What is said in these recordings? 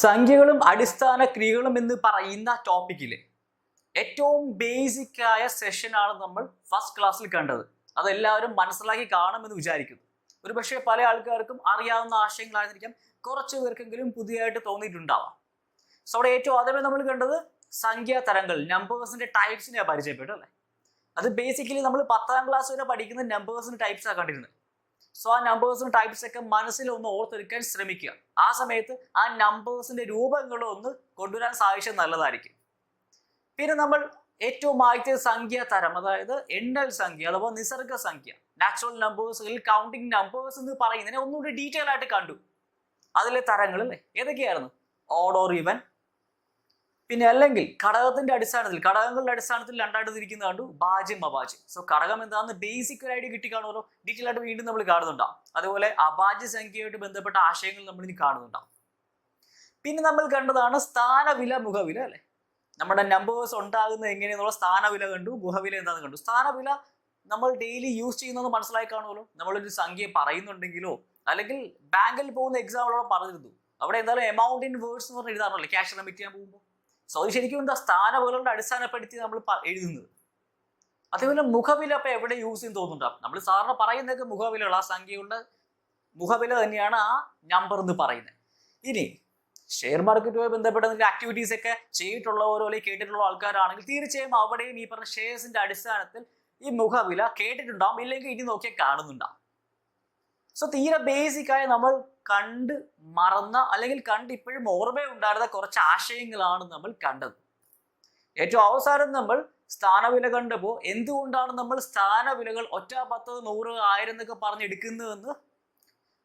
സംഖ്യകളും അടിസ്ഥാന ക്രിയകളും എന്ന് പറയുന്ന ടോപ്പിക്കിൽ ഏറ്റവും ബേസിക് ആയ സെഷനാണ് നമ്മൾ ഫസ്റ്റ് ക്ലാസ്സിൽ കണ്ടത്. അതെല്ലാവരും മനസ്സിലാക്കി കാണുമെന്ന് വിചാരിക്കുന്നു. ഒരുപക്ഷെ പല ആൾക്കാർക്കും അറിയാവുന്ന ആശയങ്ങളായിരിക്കാം, കുറച്ചു പേർക്കെങ്കിലും പുതിയതായിട്ട് തോന്നിയിട്ടുണ്ടാവാം. സോ അവിടെ ഏറ്റവും ആദ്യമേ നമ്മൾ കണ്ടത് സംഖ്യാ തരങ്ങൾ, നമ്പേഴ്സിന്റെ ടൈപ്സിനെ പരിചയപ്പെട്ടു അല്ലേ. അത് ബേസിക്കലി നമ്മൾ 10ാം ക്ലാസ് വരെ പഠിക്കുന്ന നമ്പേഴ്സിന്റെ ടൈപ്സാണ് കണ്ടിരുന്നത്. സോ ആ നമ്പേഴ്സും ടൈപ്സ് ഒക്കെ മനസ്സിൽ ഒന്ന് ഓർത്തെടുക്കാൻ ശ്രമിക്കുക. ആ സമയത്ത് ആ നമ്പേഴ്സിന്റെ രൂപങ്ങളും ഒന്ന് കൊണ്ടുവരാൻ സാധിച്ചത് നല്ലതായിരിക്കും. പിന്നെ നമ്മൾ ഏറ്റവും ആദ്യത്തെ സംഖ്യാ തരം, അതായത് എണ്ണൽ സംഖ്യ അഥവാ നിസർഗ സംഖ്യ, നാച്ചുറൽ നമ്പേഴ്സിൽ കൗണ്ടിങ് നമ്പേഴ്സ് എന്ന് പറയുന്നതിനെ ഒന്നുകൂടി ഡീറ്റെയിൽ ആയിട്ട് കണ്ടു. അതിലെ തരങ്ങൾ അല്ലേ ഏതൊക്കെയായിരുന്നു? ഓഡ് ഓർ ഈവൻ, പിന്നെ അല്ലെങ്കിൽ ഘടകത്തിന്റെ അടിസ്ഥാനത്തിൽ, ഘടകങ്ങളുടെ അടിസ്ഥാനത്തിൽ രണ്ടായിട്ട് തിരിക്കുന്നത് കണ്ടു, ഭാജ്യം അഭാജ്യം. സോ ഘടകം എന്താണെന്ന് ബേസിക് ഒരു ഐഡിയ കിട്ടിക്കാണുമല്ലോ. ഡീറ്റെയിൽ ആയിട്ട് വീണ്ടും നമ്മൾ കാണുന്നുണ്ടാവും. അതുപോലെ അഭാജ്യ സംഖ്യയായിട്ട് ബന്ധപ്പെട്ട ആശയങ്ങൾ നമ്മൾ ഇനി കാണുന്നുണ്ടാവും. പിന്നെ നമ്മൾ കണ്ടതാണ് സ്ഥാനവില മുഖവില അല്ലെ. നമ്മുടെ നമ്പേഴ്സ് ഉണ്ടാകുന്നത് എങ്ങനെയെന്നുള്ള സ്ഥാനവില കണ്ടു, മുഖവില എന്താണെന്ന് കണ്ടു. സ്ഥാനവില നമ്മൾ ഡെയിലി യൂസ് ചെയ്യുന്നത് മനസ്സിലായി കാണുമല്ലോ. നമ്മളൊരു സംഖ്യ പറയുന്നുണ്ടെങ്കിലോ അല്ലെങ്കിൽ ബാങ്കിൽ പോകുന്ന എക്സാമ്പിളോടെ പറഞ്ഞിരുന്നു, അവിടെ എന്തായാലും എമൗണ്ട് ഇൻ വേർഡ്സ് എന്ന് പറഞ്ഞ് എഴുതാറുള്ളൂ ക്യാഷ് റെമിറ്റ് ചെയ്യാൻ പോകുമ്പോൾ. സോ അത് ശരിക്കും എന്താ, സ്ഥാനവിലകളുടെ അടിസ്ഥാനപ്പെടുത്തി നമ്മൾ എഴുതുന്നത്. അതേപോലെ മുഖവില ഇപ്പൊ എവിടെ യൂസ് ചെയ്യുന്ന തോന്നുന്നുണ്ടാവും. നമ്മൾ സാധാരണ പറയുന്നതൊക്കെ മുഖവിലകൾ, ആ സംഖ്യകളുടെ മുഖവില തന്നെയാണ് ആ നമ്പർ എന്ന് പറയുന്നത്. ഇനി ഷെയർ മാർക്കറ്റുമായി ബന്ധപ്പെട്ട ആക്ടിവിറ്റീസ് ഒക്കെ ചെയ്തിട്ടുള്ളവരോ അല്ലെങ്കിൽ കേട്ടിട്ടുള്ള ആൾക്കാരാണെങ്കിൽ തീർച്ചയായും അവിടെയും ഈ പറഞ്ഞ ഷെയർസിന്റെ അടിസ്ഥാനത്തിൽ ഈ മുഖവില കേട്ടിട്ടുണ്ടാവും, ഇല്ലെങ്കിൽ ഇനി നോക്കിയാൽ കാണുന്നുണ്ടാവും. സോ തീരെ ബേസിക് ആയി നമ്മൾ കണ്ട് മറന്ന അല്ലെങ്കിൽ കണ്ട് ഇപ്പോഴും ഓർമ്മയുണ്ടായിരുന്ന കുറച്ച് ആശയങ്ങളാണ് നമ്മൾ കണ്ടത്. ഏറ്റവും അവസാനം നമ്മൾ സ്ഥാനവില കണ്ടപ്പോൾ എന്തുകൊണ്ടാണ് നമ്മൾ സ്ഥാനവിലകൾ 1, 10, 100, 1000 എന്നൊക്കെ പറഞ്ഞെടുക്കുന്നതെന്ന്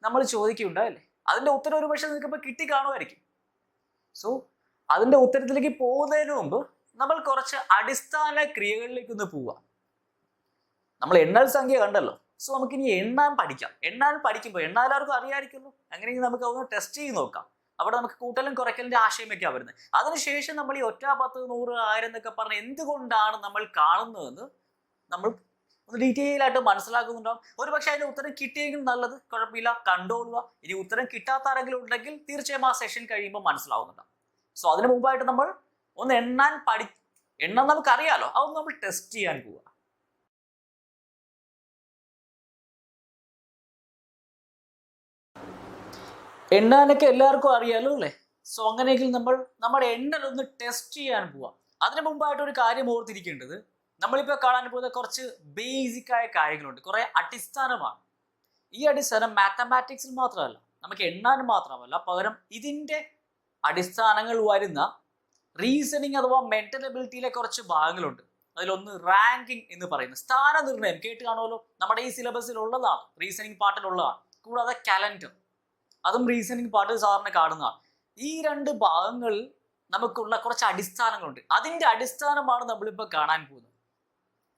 നമ്മൾ ചോദിക്കുകയുണ്ടായല്ലേ. അതിന്റെ ഉത്തരം ഒരു പക്ഷേ നിങ്ങൾക്ക് ഇപ്പൊ കിട്ടിക്കാണുമായിരിക്കും. സോ അതിന്റെ ഉത്തരത്തിലേക്ക് പോകുന്നതിന് മുമ്പ് നമ്മൾ കുറച്ച് അടിസ്ഥാന ക്രിയകളിലേക്ക് ഒന്ന് പോവാം. നമ്മൾ എണ്ണൽ സംഖ്യ കണ്ടല്ലോ. സോ നമുക്കിനി എണ്ണാൻ പഠിക്കാം. എണ്ണാൻ പഠിക്കുമ്പോൾ എല്ലാവർക്കും അറിയാമായിരിക്കുമല്ലോ. അങ്ങനെയെങ്കിൽ നമുക്ക് അതൊന്ന് ടെസ്റ്റ് ചെയ്ത് നോക്കാം. അവിടെ നമുക്ക് കൂട്ടലും കുറയ്ക്കലിന്റെ ആശയമൊക്കെയാണ് വരുന്നത്. അതിനുശേഷം നമ്മൾ ഈ 1, 10, 100, 1000 എന്നൊക്കെ പറഞ്ഞ് എന്തുകൊണ്ടാണ് നമ്മൾ കാണുന്നതെന്ന് നമ്മൾ ഒന്ന് ഡീറ്റെയിൽ ആയിട്ട് മനസ്സിലാക്കുന്നുണ്ടാവും. ഒരു പക്ഷേ അതിന്റെ ഉത്തരം കിട്ടിയെങ്കിൽ നല്ലത്, കുഴപ്പമില്ല, കണ്ടോളുക. ഇനി ഉത്തരം കിട്ടാത്ത ആരെങ്കിലും ഉണ്ടെങ്കിൽ തീർച്ചയായും ആ സെഷൻ കഴിയുമ്പോൾ മനസ്സിലാവുന്നുണ്ടാവും. സോ അതിന് മുമ്പായിട്ട് നമ്മൾ ഒന്ന് എണ്ണാൻ നമുക്കറിയാലോ, അതൊന്ന് നമ്മൾ ടെസ്റ്റ് ചെയ്യാൻ പോവുക. എണ്ണാനൊക്കെ എല്ലാവർക്കും അറിയാലോ അല്ലേ. സോ അങ്ങനെയെങ്കിൽ നമ്മൾ നമ്മുടെ എണ്ണൽ ഒന്ന് ടെസ്റ്റ് ചെയ്യാൻ പോവാം. അതിനു മുമ്പായിട്ട് ഒരു കാര്യം ഓർത്തിരിക്കേണ്ടത്, നമ്മളിപ്പോൾ കാണാൻ പോകുന്ന കുറച്ച് ബേസിക് ആയ കാര്യങ്ങളുണ്ട്, കുറെ അടിസ്ഥാനമാണ്. ഈ അടിസ്ഥാനം മാത്തമാറ്റിക്സിൽ മാത്രമല്ല, നമുക്ക് എണ്ണാൻ മാത്രമല്ല, പകരം ഇതിന്റെ അടിസ്ഥാനങ്ങൾ വരുന്ന റീസണിങ് അഥവാ മെന്റൽ എബിലിറ്റിയിലെ കുറച്ച് ഭാഗങ്ങളുണ്ട്. അതിലൊന്ന് റാങ്കിങ് എന്ന് പറയുന്നത്, സ്ഥാനനിർണ്ണയം കേട്ട് കാണുമല്ലോ. നമ്മുടെ ഈ സിലബസിൽ ഉള്ളതാണ്, റീസണിങ് പാർട്ടിലുള്ളതാണ്. കൂടാതെ കലണ്ടർ, അതും റീസണിങ് പാർട്ടിൽ സാധാരണ കാണുന്നതാണ്. ഈ 2 ഭാഗങ്ങളിൽ നമുക്കുള്ള കുറച്ച് അടിസ്ഥാനങ്ങളുണ്ട്. അതിന്റെ അടിസ്ഥാനമാണ് നമ്മളിപ്പോൾ കാണാൻ പോകുന്നത്.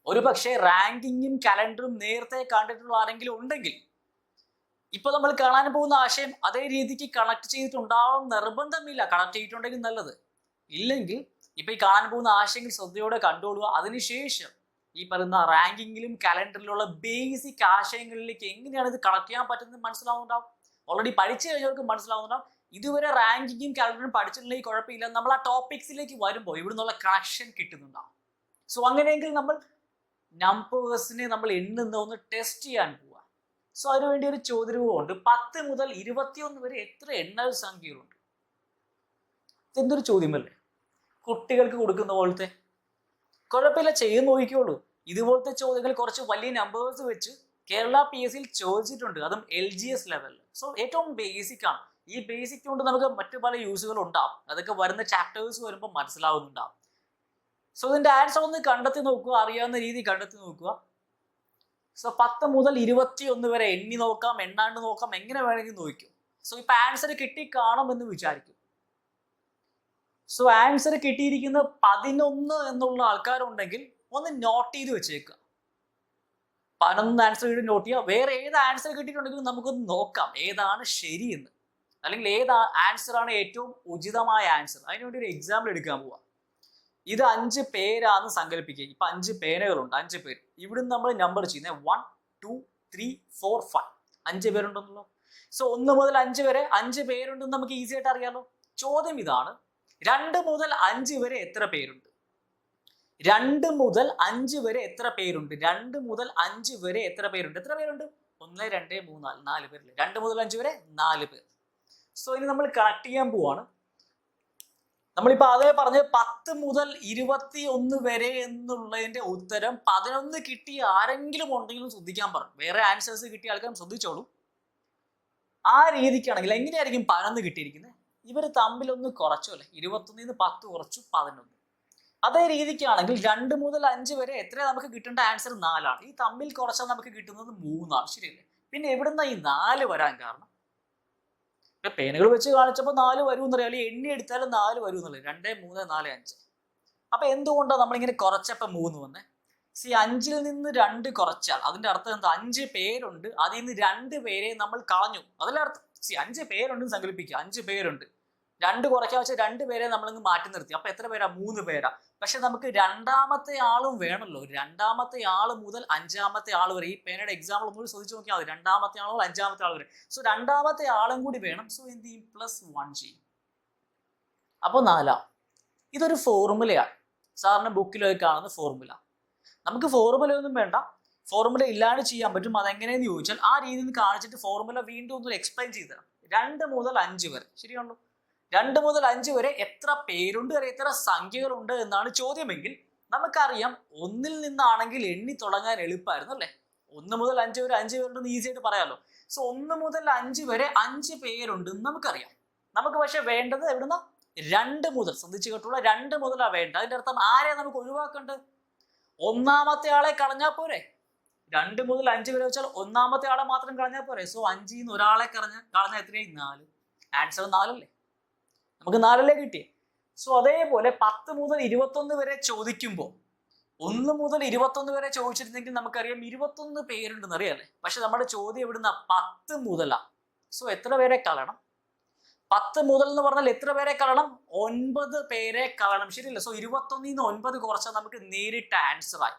ഒരു പക്ഷേ റാങ്കിങ്ങും കലണ്ടറും നേരത്തെ കണ്ടിട്ടുള്ള ആരെങ്കിലും ഉണ്ടെങ്കിൽ ഇപ്പൊ നമ്മൾ കാണാൻ പോകുന്ന ആശയം അതേ രീതിക്ക് കണക്ട് ചെയ്തിട്ടുണ്ടാവണം നിർബന്ധമില്ല. കണക്ട് ചെയ്തിട്ടുണ്ടെങ്കിൽ നല്ലത്, ഇല്ലെങ്കിൽ ഇപ്പൊ ഈ കാണാൻ പോകുന്ന ആശയങ്ങൾ ശ്രദ്ധയോടെ കണ്ടുകൊള്ളുക. അതിനുശേഷം ഈ പറയുന്ന റാങ്കിങ്ങിലും കലണ്ടറിലുള്ള ബേസിക് ആശയങ്ങളിലേക്ക് എങ്ങനെയാണ് ഇത് കണക്ട് ചെയ്യാൻ പറ്റുന്നത് മനസ്സിലാവുന്നുണ്ടാവും. ഓൾറെഡി പഠിച്ചു കഴിഞ്ഞവർക്ക് മനസ്സിലാവുന്നുണ്ടാവും. ഇതുവരെ റാങ്കിങ്ങും കലണ്ടറും പഠിച്ചിട്ടുണ്ടെങ്കിൽ കുഴപ്പമില്ല, നമ്മൾ ആ ടോപ്പിക്സിലേക്ക് വരുമ്പോൾ ഇവിടെ നിന്നുള്ള കണക്ഷൻ കിട്ടുന്നുണ്ടാവും. സോ അങ്ങനെയെങ്കിൽ നമ്മൾ നമ്പേഴ്സിനെ നമ്മൾ എണ്ണുന്ന ഒന്ന് ടെസ്റ്റ് ചെയ്യാൻ പോവുക. സോ അതിനുവേണ്ടി ഒരു ചോദ്യരൂപമുണ്ട്. 10 മുതൽ 21 വരെ എത്ര എണ്ണൽ സംഖ്യകളുണ്ട്? ഇതെന്തൊരു ചോദ്യമല്ലേ, കുട്ടികൾക്ക് കൊടുക്കുന്ന പോലത്തെ. കുഴപ്പമില്ല, ചെയ്ത് നോക്കിക്കോളൂ. ഇതുപോലത്തെ ചോദ്യങ്ങൾ കുറച്ച് വലിയ നമ്പേഴ്സ് വെച്ച് കേരള PSC ചോദിച്ചിട്ടുണ്ട്, അതും LGS ലെവലിൽ. സോ ഏറ്റവും ബേസിക് ആണ്. ഈ ബേസിക് കൊണ്ട് നമുക്ക് മറ്റു പല യൂസുകൾ ഉണ്ടാവും. അതൊക്കെ വരുന്ന ചാപ്റ്റേഴ്സ് വരുമ്പോൾ മനസ്സിലാവുന്നുണ്ടാവും. സോ ഇതിന്റെ ആൻസർ ഒന്ന് കണ്ടെത്തി നോക്കുക, അറിയാവുന്ന രീതി കണ്ടെത്തി നോക്കുക. സോ 10 മുതൽ 21 വരെ എണ്ണി നോക്കാം, എണ്ണാണ്ട് നോക്കാം, എങ്ങനെ വേണമെങ്കിൽ നോക്കും. സോ ഇപ്പൊ ആൻസർ കിട്ടി കാണുമെന്ന് വിചാരിക്കും. സോ ആൻസർ കിട്ടിയിരിക്കുന്ന 11 എന്നുള്ള ആൾക്കാരുണ്ടെങ്കിൽ ഒന്ന് നോട്ട് ചെയ്ത് വെച്ചേക്കുക. 11 ആൻസർ കിട്ടി നോട്ട് ചെയ്യുക. വേറെ ഏത് ആൻസർ കിട്ടിയിട്ടുണ്ടെങ്കിലും നമുക്കൊന്ന് നോക്കാം ഏതാണ് ശരിയെന്ന്, അല്ലെങ്കിൽ ഏത് ആൻസർ ആണ് ഏറ്റവും ഉചിതമായ ആൻസർ. അതിനുവേണ്ടി ഒരു എക്സാമ്പിൾ എടുക്കാൻ പോവാം. ഇത് 5 പേരാന്ന് സങ്കല്പിക്കുക. ഇപ്പൊ 5 പേനകളുണ്ട്, 5 പേര്. ഇവിടുന്ന് നമ്മൾ നമ്പർ ചെയ്യുന്നത് 1, 2, 3, 4, 5. 5 പേരുണ്ടെന്നല്ലോ. സോ 1 മുതൽ 5 വരെ 5 പേരുണ്ടെന്ന് നമുക്ക് ഈസി ആയിട്ട് അറിയാലോ. ചോദ്യം ഇതാണ്, 2 മുതൽ 5 വരെ എത്ര പേരുണ്ട്? 2 മുതൽ 5 വരെ എത്ര പേരുണ്ട്? 2 മുതൽ 5 വരെ എത്ര പേരുണ്ട്? എത്ര പേരുണ്ട്? 1 2 3 4 പേരില്ലേ? 2 മുതൽ 5 വരെ 4 പേർ. സോ ഇനി നമ്മൾ കണക്ട് ചെയ്യാൻ പോവാണ്. നമ്മളിപ്പോ അതേ പറഞ്ഞ് 10 മുതൽ 21 വരെ എന്നുള്ളതിന്റെ ഉത്തരം 11 കിട്ടിയ ആരെങ്കിലും ഉണ്ടെങ്കിലും ശ്രദ്ധിക്കാൻ പറഞ്ഞു. വേറെ ആൻസേഴ്സ് കിട്ടിയ ആൾക്കാരും ശ്രദ്ധിച്ചോളൂ. ആ രീതിക്കാണെങ്കിൽ എങ്ങനെയായിരിക്കും 11 കിട്ടിയിരിക്കുന്നത്? ഇവർ തമ്മിലൊന്ന് കുറച്ചു അല്ലെ, 21 10 കുറച്ചു 11. അതേ രീതിക്കാണെങ്കിൽ 2 മുതൽ 5 വരെ എത്ര നമുക്ക് കിട്ടേണ്ട ആൻസർ 4 ആണ്. ഈ തമ്മിൽ കുറച്ചാൽ നമുക്ക് കിട്ടുന്നത് 3 ആണ്. ശരിയല്ലേ? പിന്നെ എവിടുന്ന ഈ 4 വരാൻ കാരണം? പേനുകൾ വെച്ച് കാണിച്ചപ്പോൾ 4 വരും എന്നറിയാം, അല്ലെങ്കിൽ എണ്ണി എടുത്താലും 4 വരും എന്നുള്ളത്. 2 3 4 5. അപ്പൊ എന്തുകൊണ്ടാണ് നമ്മളിങ്ങനെ കുറച്ചപ്പോ 3 വന്നേ? 5ൽ നിന്ന് 2 കുറച്ചാൽ അതിന്റെ അർത്ഥം എന്താ? 5 പേരുണ്ട്, അതിൽ നിന്ന് 2 പേരെ നമ്മൾ കളഞ്ഞു. അതിന്റെ അർത്ഥം 5 പേരുണ്ടെന്ന് സങ്കല്പിക്കുക. 5 പേരുണ്ട്, 2 കുറയ്ക്കാൻ വെച്ചാൽ 2 പേരെ നമ്മളിങ്ങ് മാറ്റി നിർത്തി. അപ്പൊ എത്ര പേരാ? 3 പേരാ. പക്ഷെ നമുക്ക് രണ്ടാമത്തെ ആളും വേണമല്ലോ. രണ്ടാമത്തെ ആള് മുതൽ 5ാമത്തെ ആൾ വരെ. ഈ പേനയുടെ എക്സാമ്പിൾ ഒന്നുകൂടി ശ്രദ്ധിച്ചു നോക്കിയാൽ മതി. രണ്ടാമത്തെ ആൾ മുതൽ 5ാമത്തെ ആൾ വരെ. സോ രണ്ടാമത്തെ ആളും കൂടി വേണം. സോ എന്ത് ചെയ്യും? +1 ചെയ്യും. അപ്പോൾ 4. ഇതൊരു ഫോർമുലയാണ്, സാറിന് ബുക്കിലൊക്കെ കാണുന്ന ഫോർമുല. നമുക്ക് ഫോർമുല ഒന്നും വേണ്ട, ഫോർമുല ഇല്ലാണ്ട് ചെയ്യാൻ പറ്റും. അതെങ്ങനെയെന്ന് ചോദിച്ചാൽ ആ രീതിയിൽ കാണിച്ചിട്ട് ഫോർമുല വീണ്ടും ഒന്ന് എക്സ്പ്ലെയിൻ ചെയ്ത് തരാം. 2 മുതൽ 5 വരെ, ശരിയാണല്ലോ? 2 മുതൽ 5 വരെ എത്ര പേരുണ്ട്, എത്ര സംഖ്യകളുണ്ട് എന്നാണ് ചോദ്യമെങ്കിൽ നമുക്കറിയാം 1ൽ നിന്നാണെങ്കിൽ എണ്ണി തുടങ്ങാൻ എളുപ്പമായിരുന്നു അല്ലേ? 1 മുതൽ 5 വരെ 5 പേരുണ്ടെന്ന് ഈസി ആയിട്ട് പറയാമല്ലോ. സോ 1 മുതൽ 5 വരെ 5 പേരുണ്ടെന്ന് നമുക്കറിയാം. നമുക്ക് പക്ഷെ വേണ്ടത് എവിടുന്ന? 2 മുതൽ. ശ്രദ്ധിച്ചു കേട്ടുള്ള 2 മുതലാണ് വേണ്ടത്. അതിന്റെ അർത്ഥം ആരെ നമുക്ക് ഒഴിവാക്കേണ്ടത്? 1ാമത്തെ ആളെ കളഞ്ഞാൽ പോരെ? 2 മുതൽ 5 വരെ വെച്ചാൽ 1ാമത്തെ ആളെ മാത്രം കളഞ്ഞാൽ പോരെ? സോ 5ൽ നിന്ന് ഒരാളെ കളഞ്ഞാൽ എത്രയായി? 4. ആൻസർ 4 അല്ലേ? നമുക്ക് 4 കിട്ടി. സോ അതേപോലെ 10 മുതൽ 21 വരെ ചോദിക്കുമ്പോൾ 1 മുതൽ 21 വരെ ചോദിച്ചിരുന്നെങ്കിൽ നമുക്കറിയാം 21 പേരുണ്ടെന്ന് അറിയാല്ലേ. പക്ഷെ നമ്മുടെ ചോദ്യം എവിടുന്ന? 10 മുതലാ. സോ എത്ര പേരെ കളയണം? 10 മുതൽ എന്ന് പറഞ്ഞാൽ എത്ര പേരെ കളയണം? 9 പേരെ കളയണം. ശരിയല്ലേ? സോ 21ൽ നിന്ന് 9 കുറച്ചാൽ നമുക്ക് നേരിട്ട് ആൻസർ ആയി.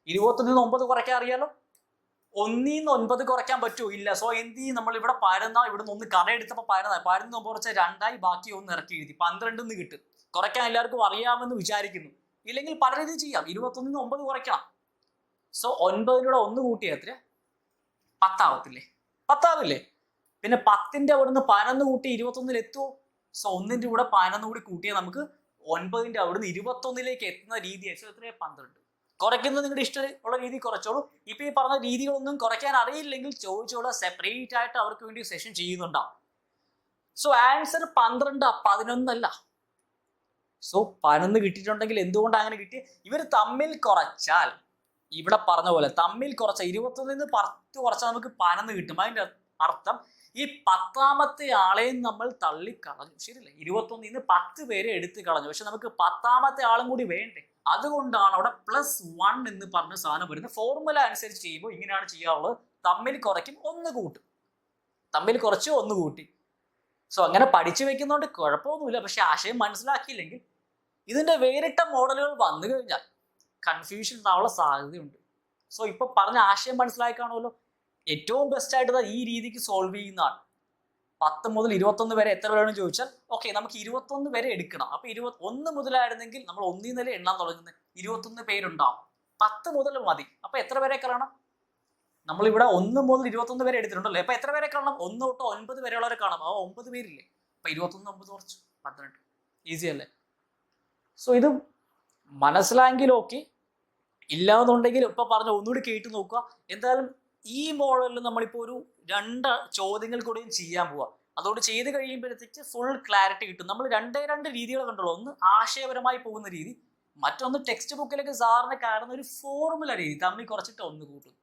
21ൽ നിന്ന് 9 കുറയ്ക്കാൻ അറിയാലോ. 1ൽ നിന്ന് 9 കുറയ്ക്കാൻ പറ്റുമോ? ഇല്ല. സോ എന്ത് ചെയ്യും? നമ്മൾ ഇവിടെ 11, ഇവിടുന്ന് 1 കടയെടുത്തപ്പോൾ 11, 11 കുറച്ച് 2 ബാക്കി 1 ഇറക്കി എഴുതി 12 കിട്ടും. കുറയ്ക്കാൻ എല്ലാവർക്കും അറിയാമെന്ന് വിചാരിക്കുന്നു. ഇല്ലെങ്കിൽ പല രീതിയിൽ ചെയ്യാം. 21ൽ നിന്ന് 9 കുറയ്ക്കണം. സോ 9 1 കൂട്ടിയാൽ എത്ര? 10 ആവത്തില്ലേ? 10 ആവില്ലേ? പിന്നെ 10ന്റെ അവിടുന്ന് 11 കൂട്ടി 21ൽ എത്തുമോ? സോ 1ന്റെ കൂടെ 11 കൂടി കൂട്ടിയാൽ നമുക്ക് 9ന്റെ അവിടുന്ന് 21ലേക്ക് എത്തുന്ന രീതി. സോ എത്രയാ? 12. കുറയ്ക്കുന്നത് നിങ്ങളുടെ ഇഷ്ടമുള്ള രീതി കുറച്ചോളൂ. ഇപ്പൊ ഈ പറഞ്ഞ രീതികളൊന്നും കുറയ്ക്കാൻ അറിയില്ലെങ്കിൽ ചോദിച്ചോളൂ. സെപ്പറേറ്റ് ആയിട്ട് അവർക്ക് വേണ്ടി സെഷൻ ചെയ്യുന്നുണ്ടാവും. സോ ആൻസർ 12, 11 അല്ല. സോ 11 കിട്ടിയിട്ടുണ്ടെങ്കിൽ എന്തുകൊണ്ടാണ് അങ്ങനെ കിട്ടി? ഇവർ തമ്മിൽ കുറച്ചാൽ, ഇവിടെ പറഞ്ഞ പോലെ തമ്മിൽ കുറച്ച 21ൽ നിന്ന് 10 കുറച്ചാൽ നമുക്ക് 11 കിട്ടും. അതിന്റെ അർത്ഥം ഈ 10ാമത്തെ ആളെയും നമ്മൾ തള്ളിക്കളഞ്ഞു. ശരിയല്ലേ? 21ൽ നിന്ന് 10 പേരെ എടുത്ത് കളഞ്ഞു. പക്ഷെ നമുക്ക് 10ാമത്തെ ആളും കൂടി വേണ്ടേ? അതുകൊണ്ടാണ് അവിടെ +1 എന്ന് പറഞ്ഞ സാധനം വരുന്നത്. ഫോർമുല അനുസരിച്ച് ചെയ്യുമ്പോൾ ഇങ്ങനെയാണ് ചെയ്യാറുള്ളത്. തമ്മിൽ കുറയ്ക്കും, 1 കൂട്ടും. തമ്മിൽ കുറച്ച് 1 കൂട്ടി. സോ അങ്ങനെ പഠിച്ചു വെക്കുന്നതുകൊണ്ട് കുഴപ്പമൊന്നുമില്ല. പക്ഷെ ആശയം മനസ്സിലാക്കിയില്ലെങ്കിൽ ഇതിന്റെ വേറിട്ട മോഡലുകൾ വന്നു കഴിഞ്ഞാൽ കൺഫ്യൂഷൻ ഉണ്ടാവാനുള്ള സാധ്യതയുണ്ട്. സോ ഇപ്പൊ പറഞ്ഞ ആശയം മനസ്സിലാക്കി കാണുമല്ലോ. ഏറ്റവും ബെസ്റ്റ് ആയിട്ട് ഈ രീതിക്ക് സോൾവ് ചെയ്യുന്നതാണ്. 10 മുതൽ 21 വരെ എത്ര പേരാണെന്ന് ചോദിച്ചാൽ ഓക്കെ, നമുക്ക് 21 വരെ എടുക്കണം. അപ്പൊ 21 മുതലായിരുന്നെങ്കിൽ നമ്മൾ 1ൽ നിന്നല്ലേ എണ്ണാൻ തുടങ്ങുന്നത്. 21 പേരുണ്ടാവും. 10 മുതൽ മതി. അപ്പൊ എത്ര പേരെ കളയണം? നമ്മളിവിടെ 1 മുതൽ 21 വരെ എടുത്തിട്ടുണ്ടല്ലോ. അപ്പൊ എത്ര പേരെ കാണണം? 1 തൊട്ട് 9 വരെയുള്ളവരെ കാണാം. ആ 9 പേരില്ലേ? അപ്പൊ 21 9 കുറച്ച് 12. ഈസി അല്ലേ? സോ ഇത് മനസ്സിലായെങ്കിൽ ഓക്കെ, ഇല്ലാന്നുണ്ടെങ്കിൽ ഇപ്പൊ പറഞ്ഞ ഒന്നുകൂടി കേട്ട് നോക്കുക. എന്തായാലും ഈ മോഡലിൽ നമ്മളിപ്പോൾ ഒരു 2 ചോദ്യങ്ങൾ കൂടെയും ചെയ്യാൻ പോവാം. അതോട് ചെയ്ത് കഴിയുമ്പോഴത്തേക്ക് ഫുൾ ക്ലാരിറ്റി കിട്ടും. നമ്മൾ 2 രീതികൾ കണ്ടുള്ളൂ. ഒന്ന് ആശയപരമായി പോകുന്ന രീതി, മറ്റൊന്ന് ടെക്സ്റ്റ് ബുക്കിലേക്ക് സാറിന് കാണുന്ന ഒരു ഫോർമുല രീതി. തമ്മിൽ കുറച്ചിട്ട് 1 കൂട്ടും.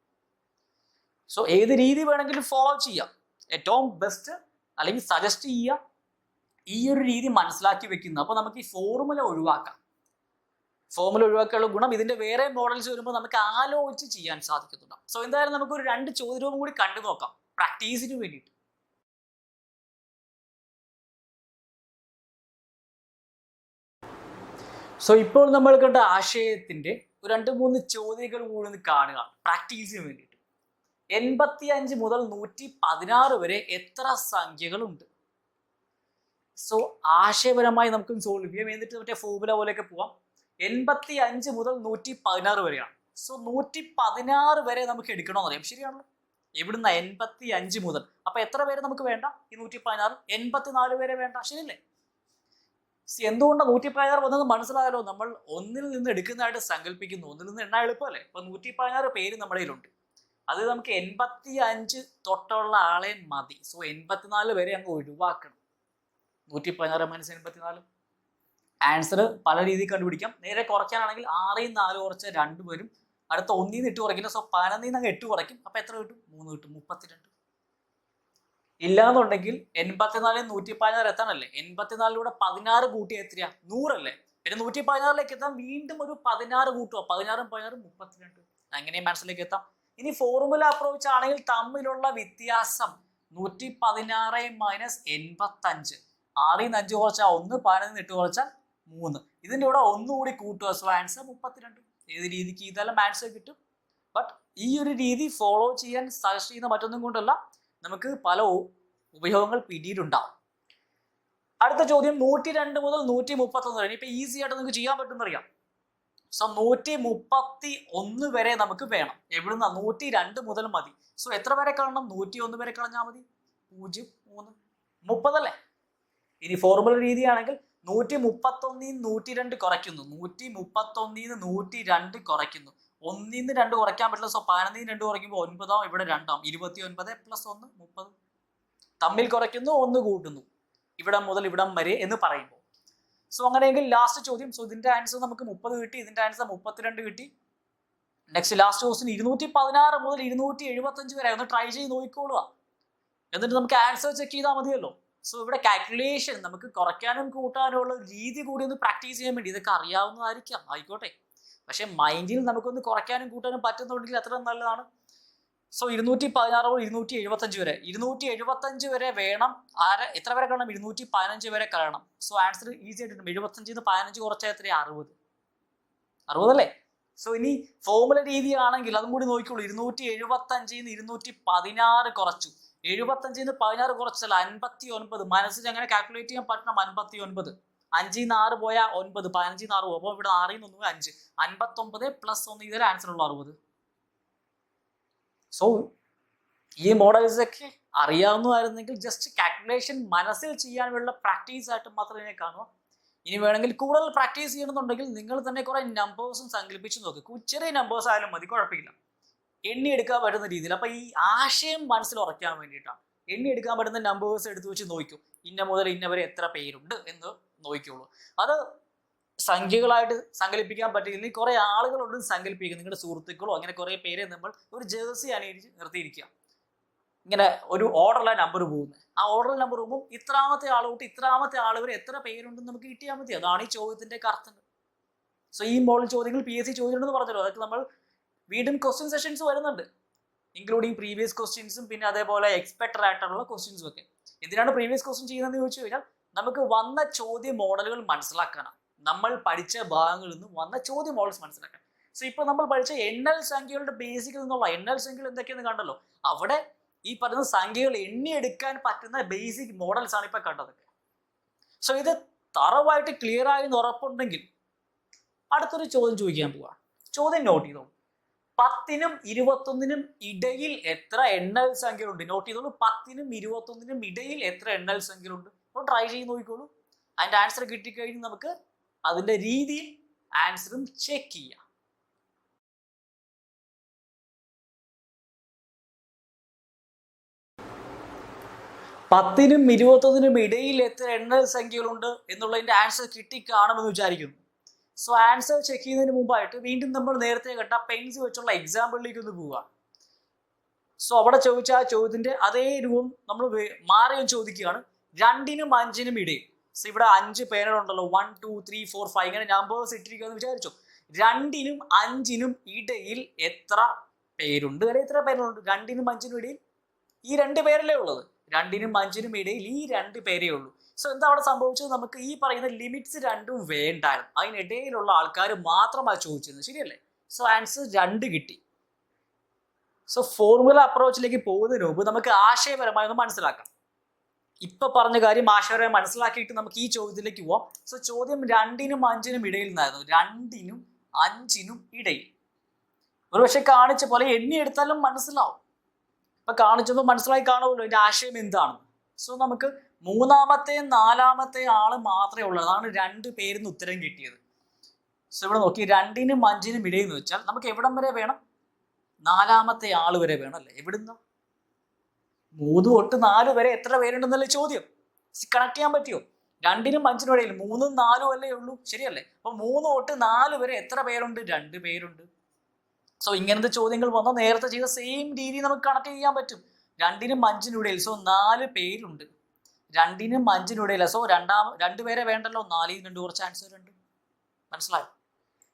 സോ ഏത് രീതി വേണമെങ്കിലും ഫോളോ ചെയ്യാം. ഏറ്റവും ബെസ്റ്റ് അല്ലെങ്കിൽ സജസ്റ്റ് ചെയ്യുക ഈ ഒരു രീതി മനസ്സിലാക്കി വെക്കുന്നു. അപ്പൊ നമുക്ക് ഈ ഫോർമുല ഒഴിവാക്കാം. ഫോർമുല ഒഴിവാക്കാനുള്ള ഗുണം ഇതിന്റെ വേറെ മോഡൽസ് വരുമ്പോൾ നമുക്ക് ആലോചിച്ച് ചെയ്യാൻ സാധിക്കുന്നുണ്ട്. സോ എന്തായാലും നമുക്ക് ഒരു 2 ചോദ്യവും കൂടി കണ്ടു നോക്കാം പ്രാക്ടീസിന് വേണ്ടിയിട്ട്. സോ ഇപ്പോൾ നമ്മൾ കണ്ട ആശയത്തിന്റെ 2-3 ചോദ്യങ്ങൾ കൂടി ഒന്ന് കാണുക പ്രാക്ടീസിന് വേണ്ടിയിട്ട്. 85 മുതൽ 116 വരെ എത്ര സംഖ്യകളുണ്ട്? സോ ആശയപരമായി നമുക്ക് സോൾവ് ചെയ്യാം. എന്നിട്ട് മറ്റേ ഫോർമുല പോലെയൊക്കെ പോവാം. 85 മുതൽ 116 വരെയാണ്. സോ 116 വരെ നമുക്ക് എടുക്കണമെന്ന് അറിയാം. ശരിയാണല്ലോ? എവിടുന്ന 85 മുതൽ. അപ്പൊ എത്ര പേര് നമുക്ക് വേണ്ട? ഈ 116 84 പേരെ വേണ്ട. ശരിയല്ലേ? എന്തുകൊണ്ടാണ് 116 വന്നത് മനസ്സിലായാലോ? നമ്മൾ ഒന്നിൽ നിന്ന് എടുക്കുന്നതായിട്ട് സങ്കല്പിക്കുന്നു. ഒന്നിൽ നിന്ന് എണ്ണ എളുപ്പമല്ലേ? അപ്പൊ 116 പേര് നമ്മുടെ കയ്യിലുണ്ട്. അത് നമുക്ക് 85 തൊട്ടുള്ള ആളെ മതി. സോ 84 വരെ അങ്ങ് ഒഴിവാക്കണം. 116 മൈനസ് 84. ആൻസർ പല രീതിയിൽ കണ്ടുപിടിക്കാം. നേരെ കുറയ്ക്കാനാണെങ്കിൽ 6 4 കുറച്ച് 2 വരും. അടുത്ത 1 ഇട്ട് കുറയ്ക്കില്ല. സോ 11 അങ്ങ് 8 കുറയ്ക്കും. അപ്പൊ എത്ര കിട്ടും? 3 കിട്ടും. 32. ഇല്ലാന്നുണ്ടെങ്കിൽ 84 116 എത്താനല്ലേ? 84 16 കൂട്ടി എത്രയാ? 100 അല്ലേ? പിന്നെ 116 എത്താൻ വീണ്ടും ഒരു 16 കൂട്ടുക. 16 16 32. അങ്ങനെ മനസ്സിലേക്ക് എത്താം. ഇനി ഫോർമുല അപ്രോച്ച് ആണെങ്കിൽ തമ്മിലുള്ള വ്യത്യാസം 116 മൈനസ് 85. 6 5 കുറച്ചാൽ 1, 11 8 കുറച്ചാൽ 3. ഇതിന്റെ കൂടെ ഒന്നുകൂടി കൂട്ടുക. So answer 32. ഏത് രീതിക്ക് ഇതെല്ലാം ആൻസർ കിട്ടും. ബട്ട് ഈ ഒരു രീതി ഫോളോ ചെയ്യാൻ സജസ്റ്റ് ചെയ്യുന്ന മറ്റൊന്നും കൊണ്ടല്ല, നമുക്ക് പല ഉപയോഗങ്ങൾ പിന്നീടുണ്ടാവും. അടുത്ത ചോദ്യം 102 മുതൽ 131 വരെ. ഇപ്പൊ ഈസി ആയിട്ട് നിങ്ങൾക്ക് ചെയ്യാൻ പറ്റുന്നറിയാം. സോ 131 വരെ നമുക്ക് വേണം. എവിടുന്ന? 102 മുതൽ മതി. സോ എത്ര വരെ കളയണം? 101 വരെ കളഞ്ഞാൽ മതി. 0 3 30 അല്ലേ? ഇനി ഫോർമുല രീതിയാണെങ്കിൽ 131 102 കുറയ്ക്കുന്നു. 131 102 കുറയ്ക്കുന്നു. 1 2 കുറയ്ക്കാൻ പറ്റില്ല. സോ 11 2 കുറയ്ക്കുമ്പോൾ 9 ആവും. ഇവിടെ 2 ആവും. 29 പ്ലസ് 1 30. തമ്മിൽ കുറയ്ക്കുന്നു, 1 കൂട്ടുന്നു. ഇവിടം മുതൽ ഇവിടം വരെ എന്ന് പറയുമ്പോൾ. സോ അങ്ങനെയെങ്കിൽ ലാസ്റ്റ് ചോദ്യം. സോ ഇതിന്റെ ആൻസർ നമുക്ക് 30 കിട്ടി. ഇതിന്റെ ആൻസർ 32 കിട്ടി. നെക്സ്റ്റ് ലാസ്റ്റ് ക്വസ്റ്റ്യൻ 216 മുതൽ 275 വരെ. ഒന്ന് ട്രൈ ചെയ്ത് നോക്കിക്കോളുക. എന്നിട്ട് നമുക്ക് ആൻസർ ചെക്ക് ചെയ്താൽ മതിയല്ലോ. സോ ഇവിടെ കാൽക്കുലേഷൻ നമുക്ക് കുറയ്ക്കാനും കൂട്ടാനും ഉള്ള രീതി കൂടി ഒന്ന് പ്രാക്ടീസ് ചെയ്യാൻ വേണ്ടി. ഇതൊക്കെ അറിയാവുന്നതായിരിക്കാം, ആയിക്കോട്ടെ. പക്ഷെ മൈൻഡിൽ നമുക്കൊന്ന് കുറയ്ക്കാനും കൂട്ടാനും പറ്റുന്നുണ്ടെങ്കിൽ അത്ര നല്ലതാണ്. സോ 216 മുതൽ 275 വരെ. 275 വരെ വേണം. എത്ര വരെ കളയണം? 215 വരെ കളയണം. സോ ആൻസർ ഈസി ആയിട്ട് 75 15 കുറച്ചാൽ എത്ര? 60 അല്ലേ? സോ ഇനി ഫോർമുല രീതിയാണെങ്കിൽ അതും കൂടി നോക്കിക്കോളൂ. 275 216 കുറച്ചു. 75 16 കുറച്ചാൽ 59. മനസ്സിൽ അങ്ങനെ കാൽക്കുലേറ്റ് ചെയ്യാൻ പറ്റണം. 59 5 6 പോയാൽ 9, 15 6 പോകും. അപ്പോൾ ഇവിടെ 6 1 5 59 പ്ലസ് 1 ഇതിൽ ആൻസർ ഉള്ള 60. സോ ഈ മോഡൽസ് ഒക്കെ അറിയാവുന്നതായിരുന്നെങ്കിൽ ജസ്റ്റ് കാൽക്കുലേഷൻ മനസ്സിൽ ചെയ്യാനുള്ള പ്രാക്ടീസ് ആയിട്ട് മാത്രം ഇതിനെ കാണുക. ഇനി വേണമെങ്കിൽ കൂടുതൽ പ്രാക്ടീസ് ചെയ്യണമെന്നുണ്ടെങ്കിൽ നിങ്ങൾ തന്നെ കുറെ നമ്പേഴ്സും സങ്കല്പിച്ച് നോക്കുക. ചെറിയ നമ്പേഴ്സ് ആയാലും മതി, കുഴപ്പമില്ല. എണ്ണി എടുക്കാൻ പറ്റുന്ന രീതിയിൽ. അപ്പൊ ഈ ആശയം മനസ്സിൽ ഉറയ്ക്കാൻ വേണ്ടിയിട്ടാണ്. എണ്ണി എടുക്കാൻ പറ്റുന്ന നമ്പേഴ്സ് എടുത്തു വെച്ച് നോക്കൂ. ഇന്ന മുതൽ ഇന്ന വരെ എത്ര പേരുണ്ട് എന്ന് നോക്കിയോളൂ. അത് സംഖ്യകളായിട്ട് സങ്കല്പിക്കാൻ പറ്റില്ലെങ്കിൽ കുറെ ആളുകളുണ്ട് സങ്കല്പിക്കുക. നിങ്ങളുടെ സുഹൃത്തുക്കളോ അങ്ങനെ കുറെ പേരെ നമ്മൾ ഒരു ജേഴ്സി അണിയിച്ച് നിർത്തിയിരിക്കുക. ഇങ്ങനെ ഒരു ഓർഡറിലെ നമ്പർ പോകുന്നത്. ആ ഓർഡറിൽ നമ്പർ പോകുമ്പോൾ ഇത്രാമത്തെ ആൾ തൊട്ട് ഇത്രാമത്തെ ആൾ വരെ എത്ര പേരുണ്ടെന്ന് നമുക്ക് കിട്ടിയാൽ മതി. അതാണ് ഈ ചോദ്യത്തിന്റെ അർത്ഥം. സോ ഈ മോഡൽ ചോദ്യങ്ങൾ PSC ചോദിച്ചിട്ടുണ്ടെന്ന് പറഞ്ഞല്ലോ. അതൊക്കെ നമ്മൾ വീണ്ടും ക്വസ്റ്റ്യൻ സെഷൻസ് വരുന്നുണ്ട്, ഇൻക്ലൂഡിങ് പ്രീവിയസ് ക്വസ്റ്റ്യൻസും പിന്നെ അതേപോലെ എക്സ്പെക്ടഡ് ആയിട്ടുള്ള ക്വസ്റ്റ്യൻസും ഒക്കെ. എന്തിനാണ് പ്രീവിയസ് ക്വസ്റ്റ്യൻ ചെയ്യുന്നതെന്ന് ചോദിച്ചു കഴിഞ്ഞാൽ നമുക്ക് വന്ന ചോദ്യ മോഡലുകൾ മനസ്സിലാക്കാനാണ്. നമ്മൾ പഠിച്ച ഭാഗങ്ങളിൽ നിന്ന് വന്ന ചോദ്യ മോഡൽസ് മനസ്സിലാക്കാൻ. സോ ഇപ്പൊ നമ്മൾ പഠിച്ച എണ്ണൽ സംഖ്യകളുടെ ബേസിക്കിൽ നിന്നുള്ള എണ്ണൽ സംഖ്യകൾ എന്തൊക്കെയെന്ന് കണ്ടല്ലോ. അവിടെ ഈ പറയുന്ന സംഖ്യകൾ എണ്ണിയെടുക്കാൻ പറ്റുന്ന ബേസിക് മോഡൽസ് ആണ് ഇപ്പൊ കണ്ടതൊക്കെ. സോ ഇത് തറവായിട്ട് ക്ലിയർ ആയി എന്ന് ഉറപ്പുണ്ടെങ്കിൽ അടുത്തൊരു ചോദ്യം ചോദിക്കാൻ പോവാ. ചോദ്യം നോട്ട് ചെയ്തോളൂ. 10നും 21നും ഇടയിൽ എത്ര എണ്ണൽ സംഖ്യകളുണ്ട്? നോട്ട് ചെയ്തോളൂ. 10നും 21നും ഇടയിൽ എത്ര എണ്ണൽ സംഖ്യകളുണ്ട്? അപ്പോൾ ട്രൈ ചെയ്ത് നോക്കിക്കോളൂ. അതിന്റെ ആൻസർ കിട്ടിക്കഴിഞ്ഞ് നമുക്ക് അതിന്റെ രീതിയിൽ ആൻസറും ചെക്ക് ചെയ്യാം. പത്തിനും 21നും ഇടയിൽ എത്ര എണ്ണൽ സംഖ്യകളുണ്ട് എന്നുള്ളതിന്റെ ആൻസർ കിട്ടിക്കാണുമെന്ന് വിചാരിക്കുന്നു. സോ ആൻസർ ചെക്ക് ചെയ്യുന്നതിന് മുമ്പായിട്ട് വീണ്ടും നമ്മൾ നേരത്തെ കണ്ട പെൻസ് വെച്ചുള്ള എക്സാമ്പിളിലേക്ക് ഒന്ന് പോവുക. സോ അവിടെ ചോദിച്ച ആ ചോദ്യത്തിന്റെ അതേ രൂപം നമ്മൾ മാറിയും ചോദിക്കുകയാണ്. 2നും 5നും ഇടയിൽ. സോ ഇവിടെ 5 പേരുണ്ടല്ലോ, 1 2 3 4 5 ഇങ്ങനെ നമ്പേഴ്സ് ഇട്ടിരിക്കുമെന്ന് വിചാരിച്ചു. 2നും 5നും ഇടയിൽ എത്ര പേരുണ്ട്? അല്ലെ എത്ര പേരുണ്ട്? 2നും 5നും ഇടയിൽ ഈ 2 പേരല്ലേ ഉള്ളത്. 2നും 5നും ഇടയിൽ ഈ 2 പേരേ ഉള്ളൂ. സോ എന്താ അവിടെ സംഭവിച്ചത്? നമുക്ക് ഈ പറയുന്ന ലിമിറ്റ്സ് രണ്ടും വേണ്ടായിരുന്നു. അതിനിടയിലുള്ള ആൾക്കാർ മാത്രമാണ് ചോദിച്ചിരുന്നത്. ശരിയല്ലേ? സോ ആൻസർ 2 കിട്ടി. സോ ഫോർമുല അപ്രോച്ചിലേക്ക് പോകുന്നതിന് മുമ്പ് നമുക്ക് ആശയപരമായി ഒന്ന് മനസ്സിലാക്കാം. ഇപ്പൊ പറഞ്ഞ കാര്യം ആശയപരമായി മനസ്സിലാക്കിയിട്ട് നമുക്ക് ഈ ചോദ്യത്തിലേക്ക് പോവാം. സോ ചോദ്യം 2നും 5നും ഇടയിൽ നിന്നായിരുന്നു. 2നും 5നും ഇടയിൽ. ഒരു പക്ഷെ കാണിച്ച പോലെ എണ്ണി എടുത്താലും മനസ്സിലാവും. ഇപ്പൊ കാണിച്ചപ്പോൾ മനസ്സിലായി കാണുമല്ലോ ഇതിന്റെ ആശയം എന്താണ്. സോ നമുക്ക് 3ാമത്തെ 4ാമത്തെ ആള് മാത്രമേ ഉള്ളൂ. അതാണ് 2 പേരിന്ന് ഉത്തരം കിട്ടിയത്. സോ ഇവിടെ നോക്കി 2നും 5നും ഇടയിൽ എന്ന് വെച്ചാൽ നമുക്ക് എവിടം വരെ വേണം? 4ാമത്തെ ആള് വരെ വേണം അല്ലേ? എവിടുന്ന്? 3 തൊട്ട് 4 വരെ എത്ര പേരുണ്ടെന്നല്ലേ ചോദ്യം. കണക്ട് ചെയ്യാൻ പറ്റുമോ? 2നും 5നും ഇടയിൽ 3ഉം 4ഉം അല്ലേ ഉള്ളൂ, ശരിയല്ലേ? അപ്പൊ 3 തൊട്ട് 4 വരെ എത്ര പേരുണ്ട്? 2 പേരുണ്ട്. സോ ഇങ്ങനത്തെ ചോദ്യങ്ങൾ വന്നാൽ നേരത്തെ ചെയ്ത സെയിം രീതി നമുക്ക് കണക്ട് ചെയ്യാൻ പറ്റും. 2നും 5നും ഇടയിൽ. സോ 4 പേരുണ്ട് 2നും 5നും ഇടയിൽ. സോ 2 പേരെ വേണ്ടല്ലോ. 4ൽ 2 കുറച്ച് ആൻസർ ഉണ്ട്. മനസ്സിലായോ?